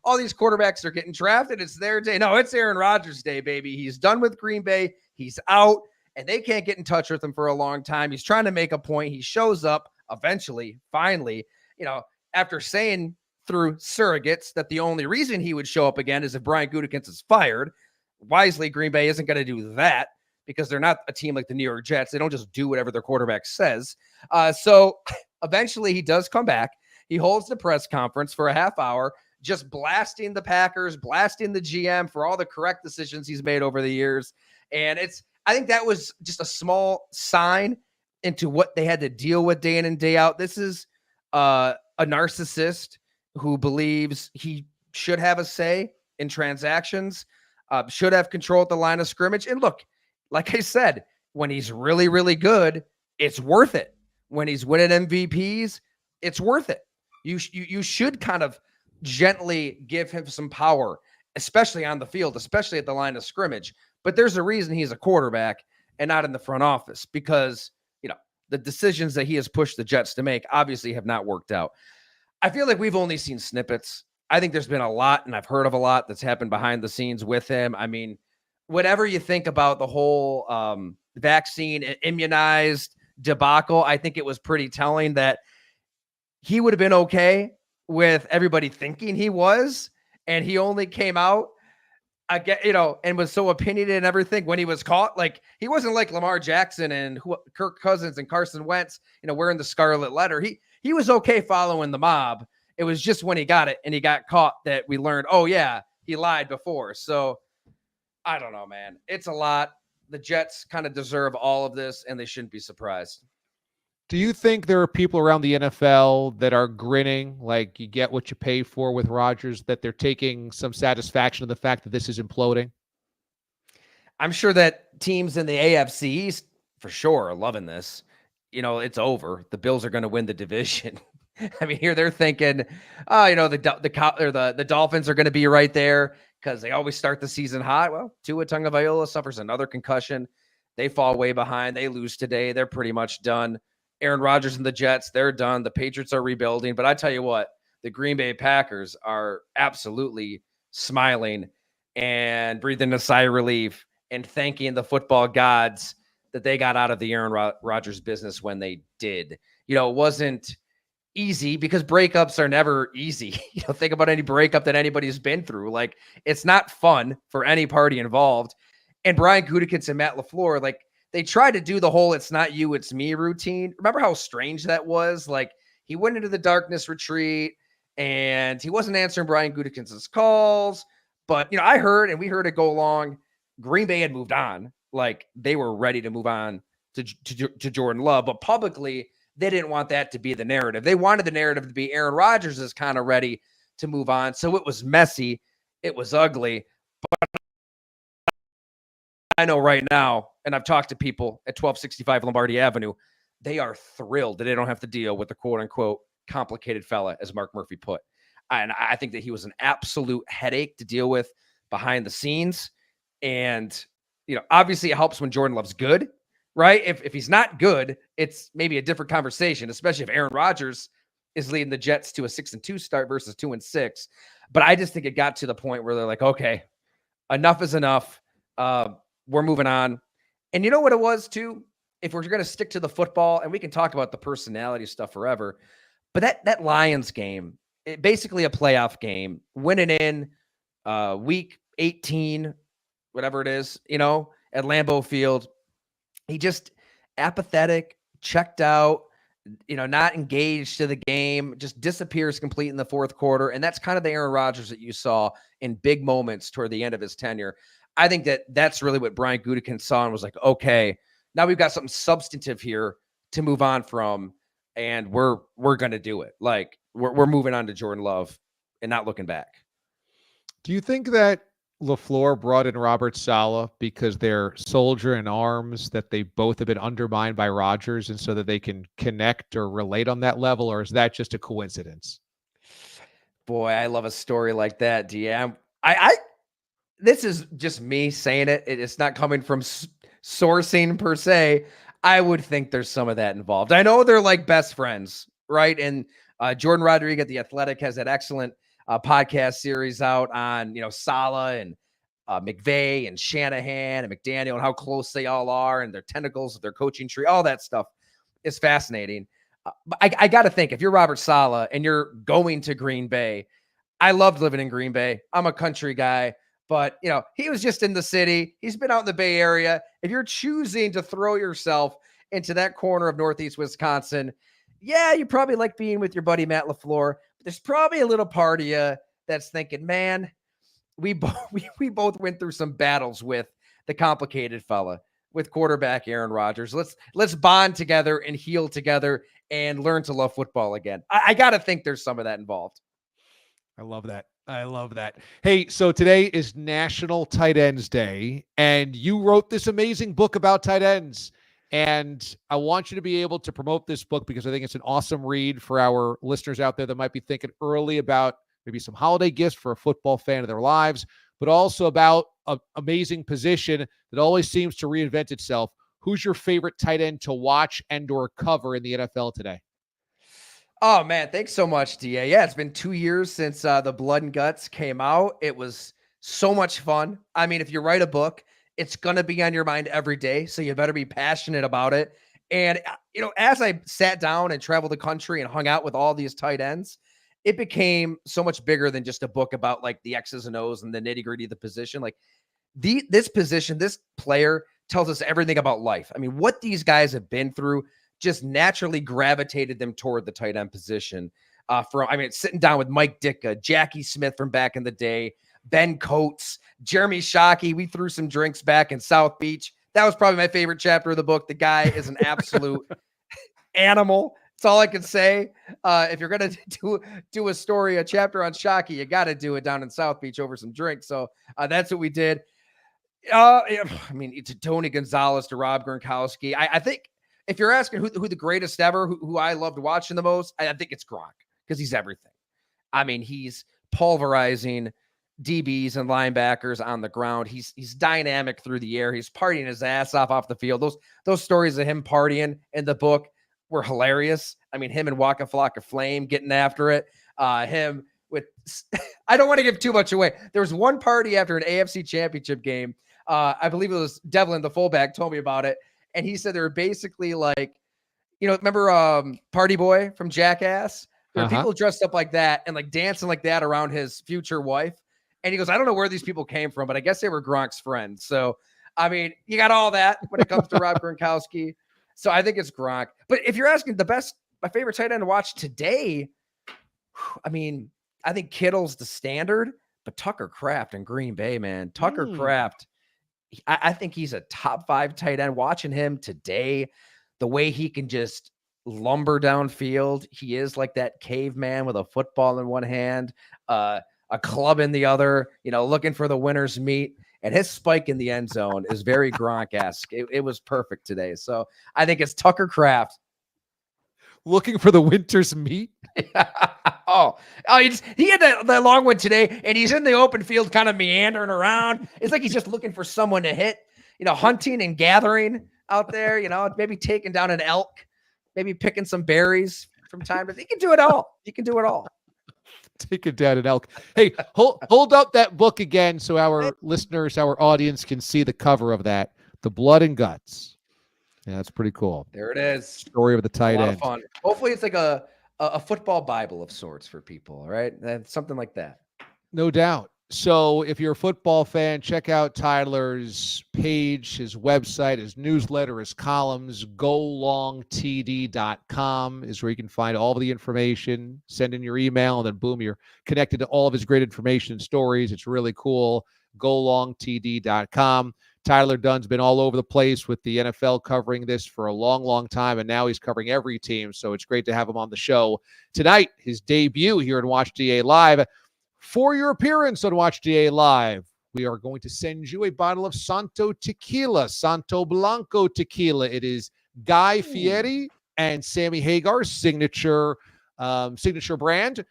all these quarterbacks are getting drafted. It's their day. No, it's Aaron Rodgers' day, baby. He's done with Green Bay. He's out, and they can't get in touch with him for a long time. He's trying to make a point. He shows up eventually, finally, after saying through surrogates that the only reason he would show up again is if Brian Gutekunst is fired. Wisely, Green Bay isn't going to do that because they're not a team like the New York Jets. They don't just do whatever their quarterback says. So eventually he does come back. He holds the press conference for a half hour, just blasting the Packers, blasting the GM for all the correct decisions he's made over the years. And I think that was just a small sign into what they had to deal with day in and day out. This is a narcissist who believes he should have a say in transactions, should have control at the line of scrimmage. And look, like I said, when he's really, really good, it's worth it. When he's winning MVPs, it's worth it. You should kind of gently give him some power, especially on the field, especially at the line of scrimmage. But there's a reason he's a quarterback and not in the front office, because, the decisions that he has pushed the Jets to make obviously have not worked out. I feel like we've only seen snippets. I think there's been a lot, and I've heard of a lot that's happened behind the scenes with him. I mean, whatever you think about the whole vaccine and immunized debacle, I think it was pretty telling that he would have been okay with everybody thinking he was, and he only came out and was so opinionated and everything when he was caught. Like, he wasn't like Lamar Jackson and Kirk Cousins and Carson Wentz, wearing the scarlet letter. He was okay following the mob. It was just when he got it and he got caught that we learned, oh yeah, he lied before. So I don't know, man. It's a lot. The Jets kind of deserve all of this, and they shouldn't be surprised. Do you think there are people around the NFL that are grinning, like you get what you pay for with Rodgers, that they're taking some satisfaction in the fact that this is imploding? I'm sure that teams in the AFC East for sure are loving this. It's over. The Bills are going to win the division. I mean, here they're thinking, the Dolphins are going to be right there because they always start the season hot. Well, Tua Tagovailoa suffers another concussion. They fall way behind. They lose today. They're pretty much done. Aaron Rodgers and the Jets, they're done. The Patriots are rebuilding. But I tell you what, the Green Bay Packers are absolutely smiling and breathing a sigh of relief and thanking the football gods that they got out of the Aaron Rodgers business when they did. It wasn't easy because breakups are never easy. Think about any breakup that anybody's been through. Like, it's not fun for any party involved. And Brian Gutekunst and Matt LaFleur, they tried to do the whole "it's not you, it's me" routine. Remember how strange that was? Like, he went into the darkness retreat and he wasn't answering Brian Gutekunst's calls. But, I heard, and we heard it go along, Green Bay had moved on. Like, they were ready to move on to Jordan Love. But publicly, they didn't want that to be the narrative. They wanted the narrative to be Aaron Rodgers is kind of ready to move on. So it was messy. It was ugly. But I know right now, and I've talked to people at 1265 Lombardi Avenue, they are thrilled that they don't have to deal with the quote-unquote complicated fella, as Mark Murphy put. And I think that he was an absolute headache to deal with behind the scenes. And, obviously it helps when Jordan Love's good, right? If he's not good, it's maybe a different conversation, especially if Aaron Rodgers is leading the Jets to a 6-2 start versus 2-6. But I just think it got to the point where they're like, okay, enough is enough. We're moving on. And you know what it was too? If we're going to stick to the football, and we can talk about the personality stuff forever, but that Lions game, basically a playoff game, winning in week 18, whatever it is, at Lambeau Field, he just apathetic, checked out, not engaged to the game, just disappears complete in the fourth quarter. And that's kind of the Aaron Rodgers that you saw in big moments toward the end of his tenure. I think that that's really what Brian Gutekunst saw and was like, okay, now we've got something substantive here to move on from, and we're going to do it. Like, we're moving on to Jordan Love and not looking back. Do you think that LaFleur brought in Robert Saleh because they're soldier in arms, that they both have been undermined by Rodgers, and so that they can connect or relate on that level, or is that just a coincidence? Boy, I love a story like that, DM. This is just me saying it. It's not coming from sourcing per se. I would think there's some of that involved. I know they're like best friends, right? And Jordan Rodriguez, The Athletic, has that excellent podcast series out on, Saleh and McVay and Shanahan and McDaniel and how close they all are and their tentacles of their coaching tree. All that stuff is fascinating. But I got to think, if you're Robert Saleh and you're going to Green Bay, I loved living in Green Bay. I'm a country guy, but he was just in the city. He's been out in the Bay Area. If you're choosing to throw yourself into that corner of Northeast Wisconsin, yeah, you probably like being with your buddy Matt LaFleur. But there's probably a little part of you that's thinking, man, we both went through some battles with the complicated fella, with quarterback Aaron Rodgers. Let's bond together and heal together and learn to love football again. I got to think there's some of that involved. I love that. I love that. Hey, so today is National Tight Ends Day, and you wrote this amazing book about tight ends. And I want you to be able to promote this book because I think it's an awesome read for our listeners out there that might be thinking early about maybe some holiday gifts for a football fan of their lives, but also about an amazing position that always seems to reinvent itself. Who's your favorite tight end to watch and or cover in the NFL today? Oh, man, thanks so much, DA. Yeah, it's been 2 years since the Blood and Guts came out. It was so much fun. I mean, if you write a book, it's going to be on your mind every day, so you better be passionate about it. And, as I sat down and traveled the country and hung out with all these tight ends, it became so much bigger than just a book about like the X's and O's and the nitty gritty of the position. Like this position, this player tells us everything about life. I mean, what these guys have been through just naturally gravitated them toward the tight end position. Sitting down with Mike Ditka, Jackie Smith from back in the day, Ben Coates, Jeremy Shockey. We threw some drinks back in South Beach. That was probably my favorite chapter of the book. The guy is an absolute animal. That's all I can say. If you're going to do a story, a chapter on Shockey, you got to do it down in South Beach over some drinks. So that's what we did. To Tony Gonzalez, to Rob Gronkowski. I think if you're asking who the greatest ever, who I loved watching the most, I think it's Gronk because he's everything. I mean, he's pulverizing DBs and linebackers on the ground. He's dynamic through the air. He's partying his ass off the field. Those stories of him partying in the book were hilarious. I mean, him and Waka Flocka Flame getting after it. Him with, I don't want to give too much away. There was one party after an AFC championship game. I believe it was Devlin, the fullback, told me about it. And he said they were basically like, remember Party Boy from Jackass? There were people dressed up like that and like dancing like that around his future wife. And he goes, I don't know where these people came from, but I guess they were Gronk's friends. So, I mean, you got all that when it comes to Rob Gronkowski. So I think it's Gronk. But if you're asking my favorite tight end to watch today, I mean, I think Kittle's the standard, but Tucker Kraft in Green Bay, man. Tucker Kraft, I think he's a top 5 tight end. Watching him today, the way he can just lumber downfield. He is like that caveman with a football in one hand, a club in the other, looking for the winner's meat. And his spike in the end zone is very Gronk-esque. It was perfect today. So I think it's Tucker Kraft. Looking for the winter's meat? He had that long one today, and he's in the open field kind of meandering around. It's like he's just looking for someone to hit, hunting and gathering out there, maybe taking down an elk, maybe picking some berries from time to time. He can do it all. He can do it all. Take it down an elk. Hey, hold up that book again so our listeners, our audience can see the cover of that. The Blood and Guts. Yeah, that's pretty cool. There it is. Story of the tight end. A lot of fun. Hopefully it's like a football Bible of sorts for people, right? Something like that. No doubt. So if you're a football fan, check out Tyler's page, his website, his newsletter, his columns. golongtd.com is where you can find all of the information. Send in your email, and then boom, you're connected to all of his great information and stories. It's really cool. golongtd.com. Tyler Dunne's been all over the place with the NFL covering this for a long, long time, and now he's covering every team, so it's great to have him on the show. Tonight, his debut here in Watch DA Live. For your appearance on Watch DA Live, we are going to send you a bottle of Santo Tequila, Santo Blanco Tequila. It is Guy Fieri and Sammy Hagar's signature brand.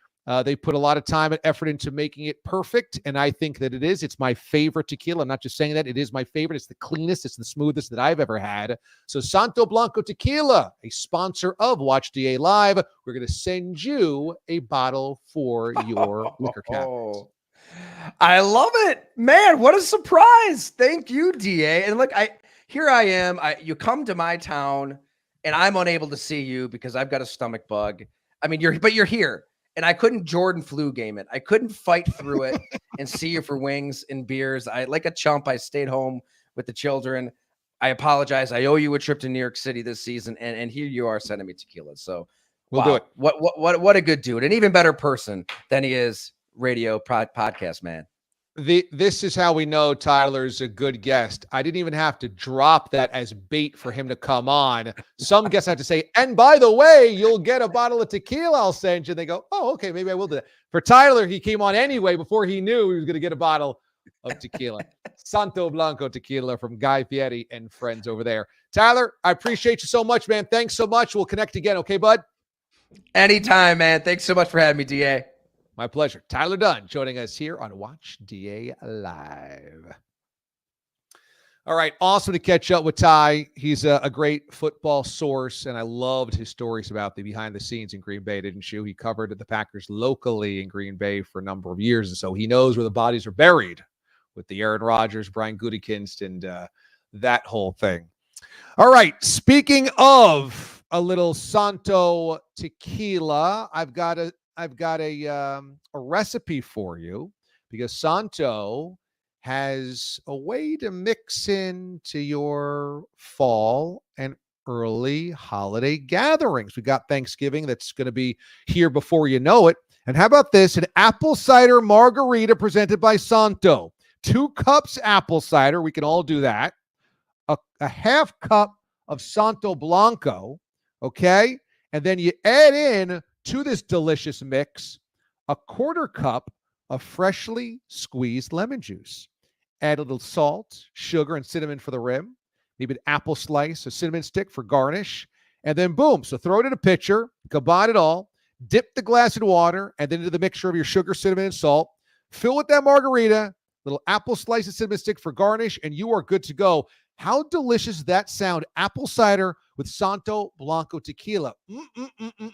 They put a lot of time and effort into making it perfect, and I think that it is. It's my favorite tequila. I'm not just saying that. It is my favorite. It's the cleanest. It's the smoothest that I've ever had. So Santo Blanco Tequila, a sponsor of Watch DA Live. We're going to send you a bottle for your liquor cabinet. I love it. Man, what a surprise. Thank you, DA. And look, here I am. You come to my town and I'm unable to see you because I've got a stomach bug. I mean, you're here, and I couldn't Jordan flu game it. I couldn't fight through it and see you for wings and beers. I, like a chump, I stayed home with the children. I apologize. I owe you a trip to New York City this season, and here you are sending me tequila. So We'll do it. What a good dude, an even better person than he is radio podcast man. This is how we know Tyler's a good guest. I didn't even have to drop that as bait for him to come on. Some guests have to say, and by the way, you'll get a bottle of tequila I'll send you. They go, oh, okay, maybe I will do that. For Tyler, he came on anyway before he knew he was going to get a bottle of tequila. Santo Blanco tequila from Guy Fieri and friends over there. Tyler, I appreciate you so much, man. Thanks so much. We'll connect again. Okay, bud? Anytime, man. Thanks so much for having me, DA. My pleasure. Tyler Dunne joining us here on Watch DA Live. All right. Awesome to catch up with Ty. He's a great football source, and I loved his stories about the behind the scenes in Green Bay, didn't you? He covered the Packers locally in Green Bay for a number of years, and so he knows where the bodies are buried with the Aaron Rodgers, Brian Gutekunst, and that whole thing. All right. Speaking of a little Santo tequila, I've got a recipe for you because Santo has a way to mix into your fall and early holiday gatherings. We got Thanksgiving that's going to be here before you know it. And how about this? An apple cider margarita presented by Santo. 2 cups apple cider. We can all do that. A half cup of Santo Blanco. Okay. And then you add in to this delicious mix a 1/4 cup of freshly squeezed lemon juice. Add a little salt, sugar, and cinnamon for the rim. Maybe an apple slice, a cinnamon stick for garnish. And then boom. So throw it in a pitcher, combine it all, dip the glass in water, and then into the mixture of your sugar, cinnamon, and salt. Fill with that margarita, little apple slice and cinnamon stick for garnish, and you are good to go. How delicious does that sound? Apple cider with Santo Blanco tequila.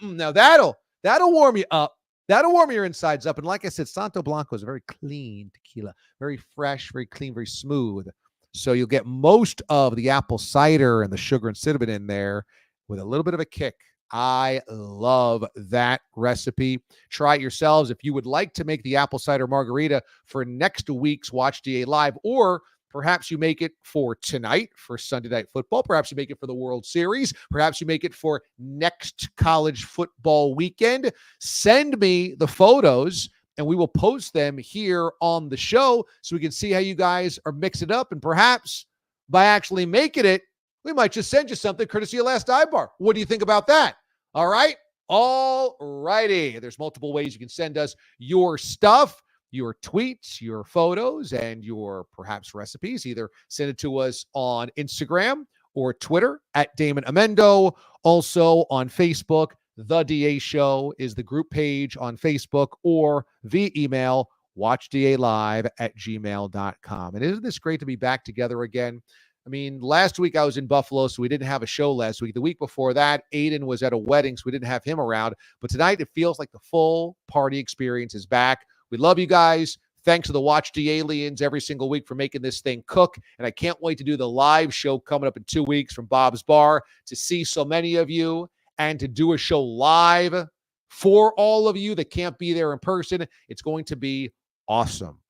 Now that'll warm you up. That'll warm your insides up. And like I said, Santo Blanco is a very clean tequila, very fresh, very clean, very smooth. So you'll get most of the apple cider and the sugar and cinnamon in there with a little bit of a kick. I love that recipe. Try it yourselves. If you would like to make the apple cider margarita for next week's Watch DA Live, or perhaps you make it for tonight for Sunday Night Football. Perhaps you make it for the World Series. Perhaps you make it for next college football weekend. Send me the photos, and we will post them here on the show so we can see how you guys are mixing it up. And perhaps by actually making it, we might just send you something courtesy of Last Dive Bar. What do you think about that? All right? All righty. There's multiple ways you can send us your stuff, your tweets, your photos, and your perhaps recipes. Either send it to us on Instagram or Twitter at Damon Amendo. Also on Facebook, The DA Show is the group page on Facebook, or via email, watchdalive@gmail.com. And isn't this great to be back together again? I mean, last week I was in Buffalo, so we didn't have a show last week. The week before that, Aiden was at a wedding, so we didn't have him around. But tonight, it feels like the full party experience is back. We love you guys. Thanks to the Watch the Aliens every single week for making this thing cook. And I can't wait to do the live show coming up in 2 weeks from Bob's Bar, to see so many of you and to do a show live for all of you that can't be there in person. It's going to be awesome.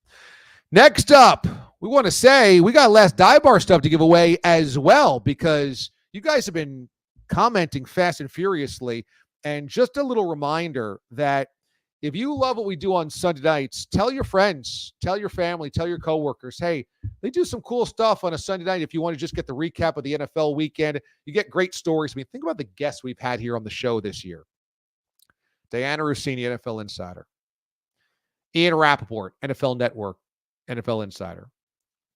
Next up, we want to say we got Last Dive Bar stuff to give away as well, because you guys have been commenting fast and furiously. And just a little reminder that if you love what we do on Sunday nights, tell your friends, tell your family, tell your coworkers, hey, they do some cool stuff on a Sunday night. If you want to just get the recap of the NFL weekend, you get great stories. I mean, think about the guests we've had here on the show this year. Diana Rossini, NFL Insider. Ian Rappaport, NFL Network, NFL Insider.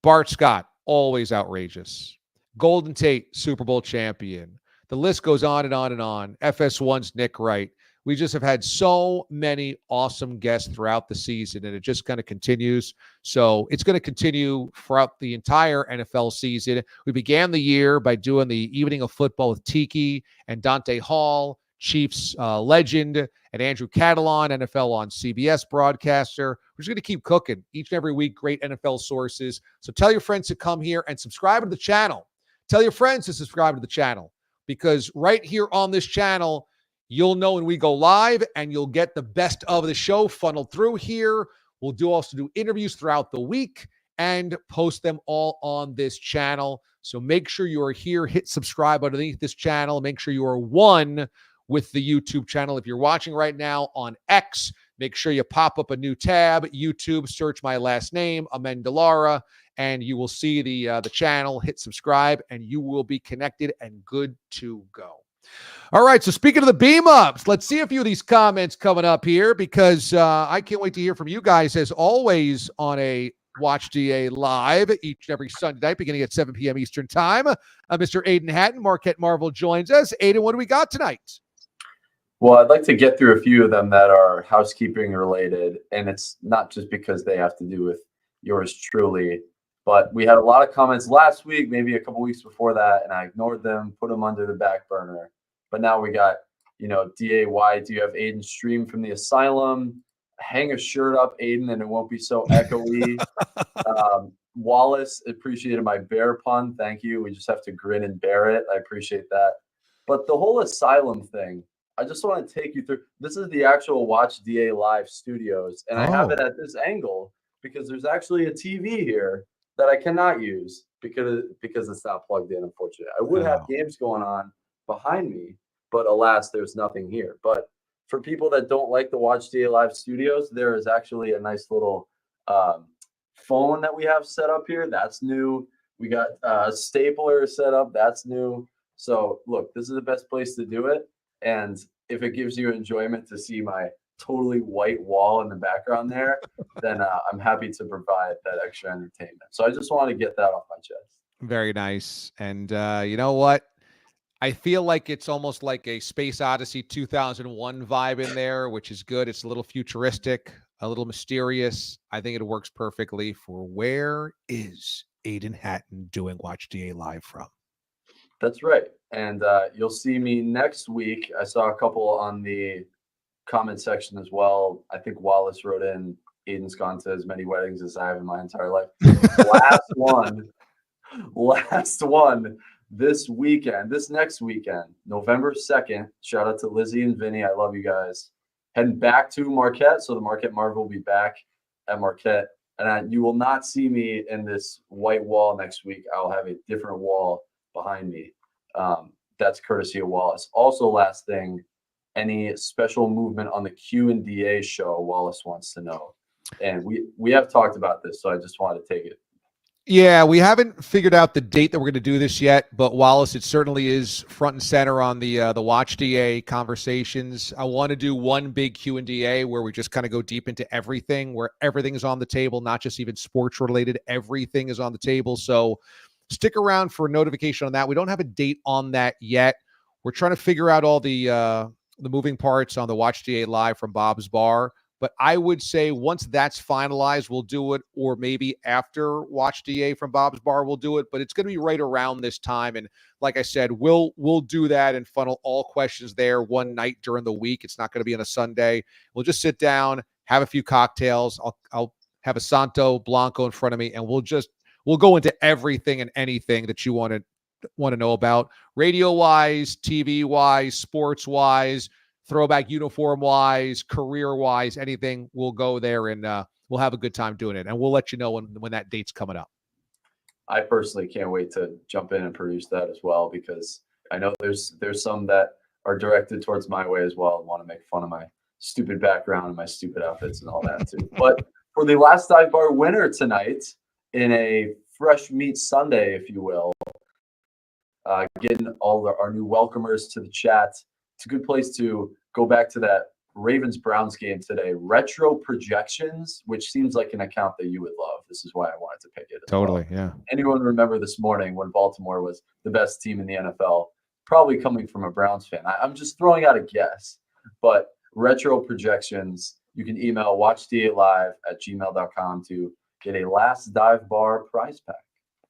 Bart Scott, always outrageous. Golden Tate, Super Bowl champion. The list goes on and on and on. FS1's Nick Wright. We just have had so many awesome guests throughout the season, and it just kind of continues. So it's going to continue throughout the entire NFL season. We began the year by doing the Evening of Football with Tiki and Dante Hall, Chiefs legend, and Andrew Catalon, NFL on CBS broadcaster. We're just going to keep cooking each and every week. Great NFL sources. So tell your friends to come here and subscribe to the channel. Tell your friends to subscribe to the channel. because right here on this channel, you'll know when we go live and you'll get the best of the show funneled through here. We'll also do interviews throughout the week and post them all on this channel. So make sure you are here. Hit subscribe underneath this channel. Make sure you are one with the YouTube channel. If you're watching right now on X, make sure you pop up a new tab, YouTube, search my last name, Amendolara, and you will see the channel. Hit subscribe, and you will be connected and good to go. All right, so speaking of the beam ups, let's see a few of these comments coming up here, because I can't wait to hear from you guys, as always, on a Watch DA Live each and every Sunday night, beginning at 7 p.m. Eastern Time. Mr. Aiden Hatton, Marquette Marvel, joins us. Aiden, what do we got tonight? Well, I'd like to get through a few of them that are housekeeping related, and it's not just because they have to do with yours truly, but we had a lot of comments last week, maybe a couple weeks before that, and I ignored them, put them under the back burner. But now we got, DAY, do you have Aiden stream from the asylum? Hang a shirt up, Aiden, and it won't be so echoey. Wallace appreciated my bear pun. Thank you. We just have to grin and bear it. I appreciate that. But the whole asylum thing, I just want to take you through. This is the actual Watch DA Live studios, and I have it at this angle because there's actually a TV here that I cannot use because it's not plugged in, unfortunately. I would have games going on behind me, but alas, there's nothing here. But for people that don't like the Watch DA Live studios, there is actually a nice little phone that we have set up here. That's new. We got a stapler set up. That's new. So look, this is the best place to do it. And if it gives you enjoyment to see my totally white wall in the background there, then I'm happy to provide that extra entertainment. So I just want to get that off my chest. Very nice. And you know what? I feel like it's almost like a Space Odyssey 2001 vibe in there, which is good. It's a little futuristic, a little mysterious. I think it works perfectly for where is Aiden Hatton doing Watch DA Live from. That's right. And you'll see me next week. I saw a couple on the comment section as well. I think Wallace wrote in, Aiden's gone to as many weddings as I have in my entire life. Last one this next weekend, November 2nd. Shout out to Lizzie and Vinny. I love you guys. Heading back to Marquette. So the Marquette Marvel will be back at Marquette. And you will not see me in this white wall next week. I'll have a different wall behind me. That's courtesy of Wallace. Also, last thing, any special movement on the Q&DA show, Wallace wants to know. And we have talked about this, so I just wanted to take it. Yeah, we haven't figured out the date that we're going to do this yet, but Wallace, it certainly is front and center on the Watch DA conversations. I want to do one big Q&DA where we just kind of go deep into everything, where everything is on the table, not just even sports related. Everything is on the table. So stick around for a notification on that. We don't have a date on that yet. We're trying to figure out all the moving parts on the Watch DA Live from Bob's Bar. But I would say once that's finalized, we'll do it, or maybe after Watch DA from Bob's Bar, we'll do it. But it's going to be right around this time. And like I said, we'll do that and funnel all questions there one night during the week. It's not going to be on a Sunday. We'll just sit down, have a few cocktails. I'll have a Santo Blanco in front of me, and we'll go into everything and anything that you want to know about, radio-wise, TV-wise, sports-wise, throwback uniform-wise, career-wise, anything. We'll go there, and we'll have a good time doing it. And we'll let you know when that date's coming up. I personally can't wait to jump in and produce that as well, because I know there's some that are directed towards my way as well and want to make fun of my stupid background and my stupid outfits and all that too. But for the last dive bar winner tonight, in a fresh meat Sunday, if you will, getting all our new welcomers to the chat. It's a good place to go back to that Ravens-Browns game today. Retro Projections, which seems like an account that you would love. This is why I wanted to pick it. Totally, yeah. Anyone remember this morning when Baltimore was the best team in the NFL? Probably coming from a Browns fan. I'm just throwing out a guess. But Retro Projections, you can email watchda@gmail.com to get a last dive bar prize pack.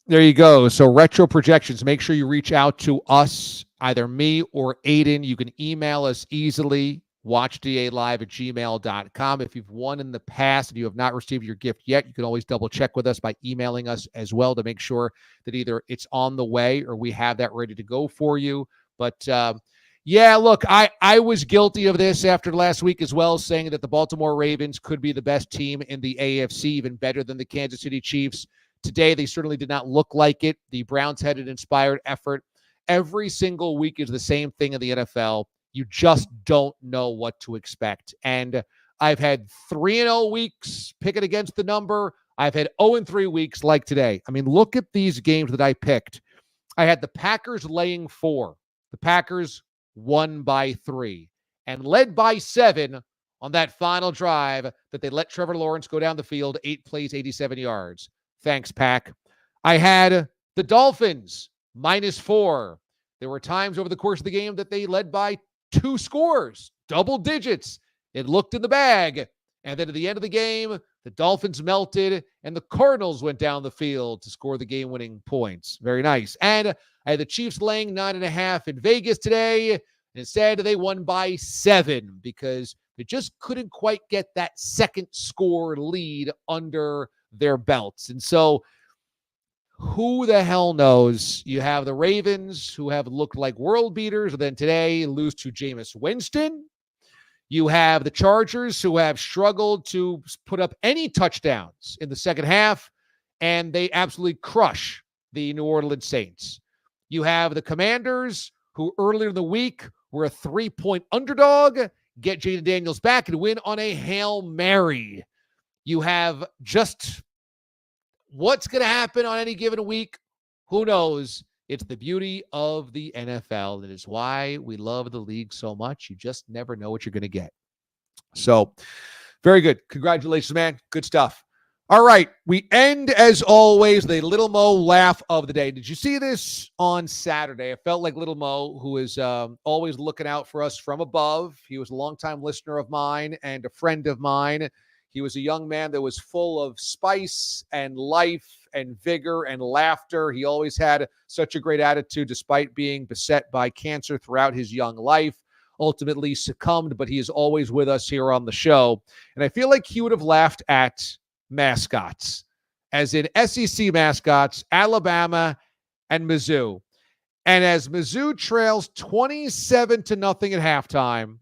There you go. So Retro Projections, make sure you reach out to us, either me or Aiden. You can email us easily, watchdalive@gmail.com. If you've won in the past and you have not received your gift yet, you can always double check with us by emailing us as well to make sure that either it's on the way or we have that ready to go for you. But yeah, look, I was guilty of this after last week as well, saying that the Baltimore Ravens could be the best team in the AFC, even better than the Kansas City Chiefs. Today, they certainly did not look like it. The Browns had an inspired effort. Every single week is the same thing in the NFL. You just don't know what to expect. And I've had 3-0 weeks picking against the number. I've had 0-3 weeks like today. I mean, look at these games that I picked. I had the Packers laying 4. The Packers won by 3 and led by 7 on that final drive that they let Trevor Lawrence go down the field, 8 plays, 87 yards. Thanks, Pack. I had the Dolphins -4. There were times over the course of the game that they led by 2 scores, double digits. It looked in the bag. And then at the end of the game, the Dolphins melted and the Cardinals went down the field to score the game-winning points. Very nice. And I had the Chiefs laying 9.5 in Vegas today. Instead, they won by 7 because they just couldn't quite get that second score lead under their belts. And so who the hell knows? You have the Ravens, who have looked like world beaters, and then today lose to Jameis Winston. You have the Chargers, who have struggled to put up any touchdowns in the second half, and they absolutely crush the New Orleans Saints. You have the Commanders, who earlier in the week were a 3-point underdog, get Jayden Daniels back and win on a Hail Mary. You have just what's going to happen on any given week. Who knows? It's the beauty of the NFL. It is why we love the league so much. You just never know what you're going to get. So, very good. Congratulations, man. Good stuff. All right. We end, as always, the Little Mo laugh of the day. Did you see this on Saturday? I felt like Little Mo, who is always looking out for us from above. He was a longtime listener of mine and a friend of mine. He was a young man that was full of spice and life and vigor and laughter. He always had such a great attitude despite being beset by cancer throughout his young life. Ultimately succumbed, but he is always with us here on the show. And I feel like he would have laughed at mascots, as in SEC mascots, Alabama and Mizzou. And as Mizzou trails 27-0 at halftime,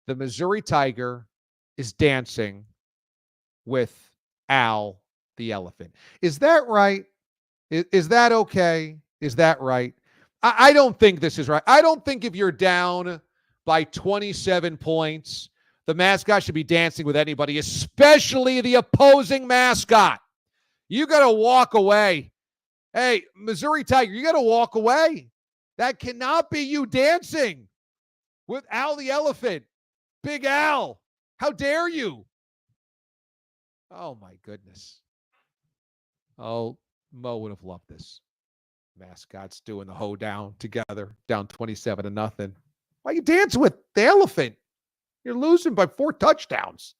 the Missouri Tiger is dancing with Al the elephant. Is that right? Is that okay? Is that right? I don't think this is right. I don't think if you're down by 27 points, the mascot should be dancing with anybody, especially the opposing mascot. You got to walk away. Hey, Missouri Tiger, you got to walk away. That cannot be you dancing with Al the elephant. Big Al, how dare you? Oh, my goodness. Oh, Mo would have loved this. Mascots doing the hoedown together, down 27-0. Why are you dancing with the elephant? You're losing by 4 touchdowns.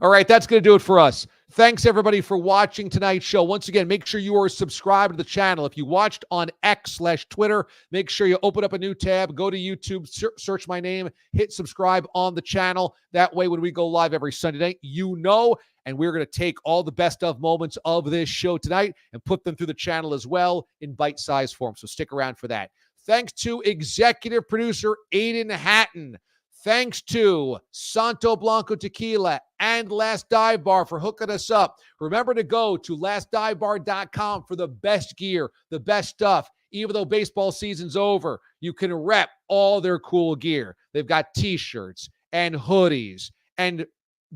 All right, that's going to do it for us. Thanks, everybody, for watching tonight's show. Once again, make sure you are subscribed to the channel. If you watched on X/Twitter, make sure you open up a new tab, go to YouTube, search my name, hit subscribe on the channel. That way, when we go live every Sunday night, you know, and we're going to take all the best of moments of this show tonight and put them through the channel as well in bite-sized form. So stick around for that. Thanks to executive producer Aiden Hatton. Thanks to Santo Blanco Tequila and Last Dive Bar for hooking us up. Remember to go to lastdivebar.com for the best gear, the best stuff. Even though baseball season's over, you can rep all their cool gear. They've got T-shirts and hoodies and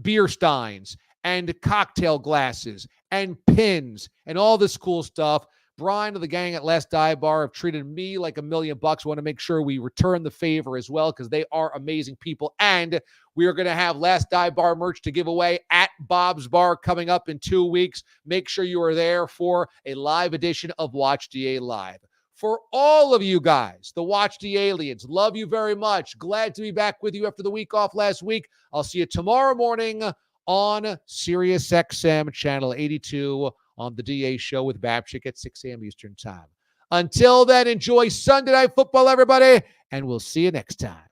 beer steins and cocktail glasses and pins and all this cool stuff. Brian and the gang at Last Dive Bar have treated me like $1 million. We want to make sure we return the favor as well because they are amazing people. And we are going to have Last Dive Bar merch to give away at Bob's Bar coming up in 2 weeks. Make sure you are there for a live edition of Watch the A Live. For all of you guys, the Watch the Aliens, love you very much. Glad to be back with you after the week off last week. I'll see you tomorrow morning on Sirius XM Channel 82 on the DA Show with Babchick at 6 a.m. Eastern Time. Until then, enjoy Sunday Night Football, everybody, and we'll see you next time.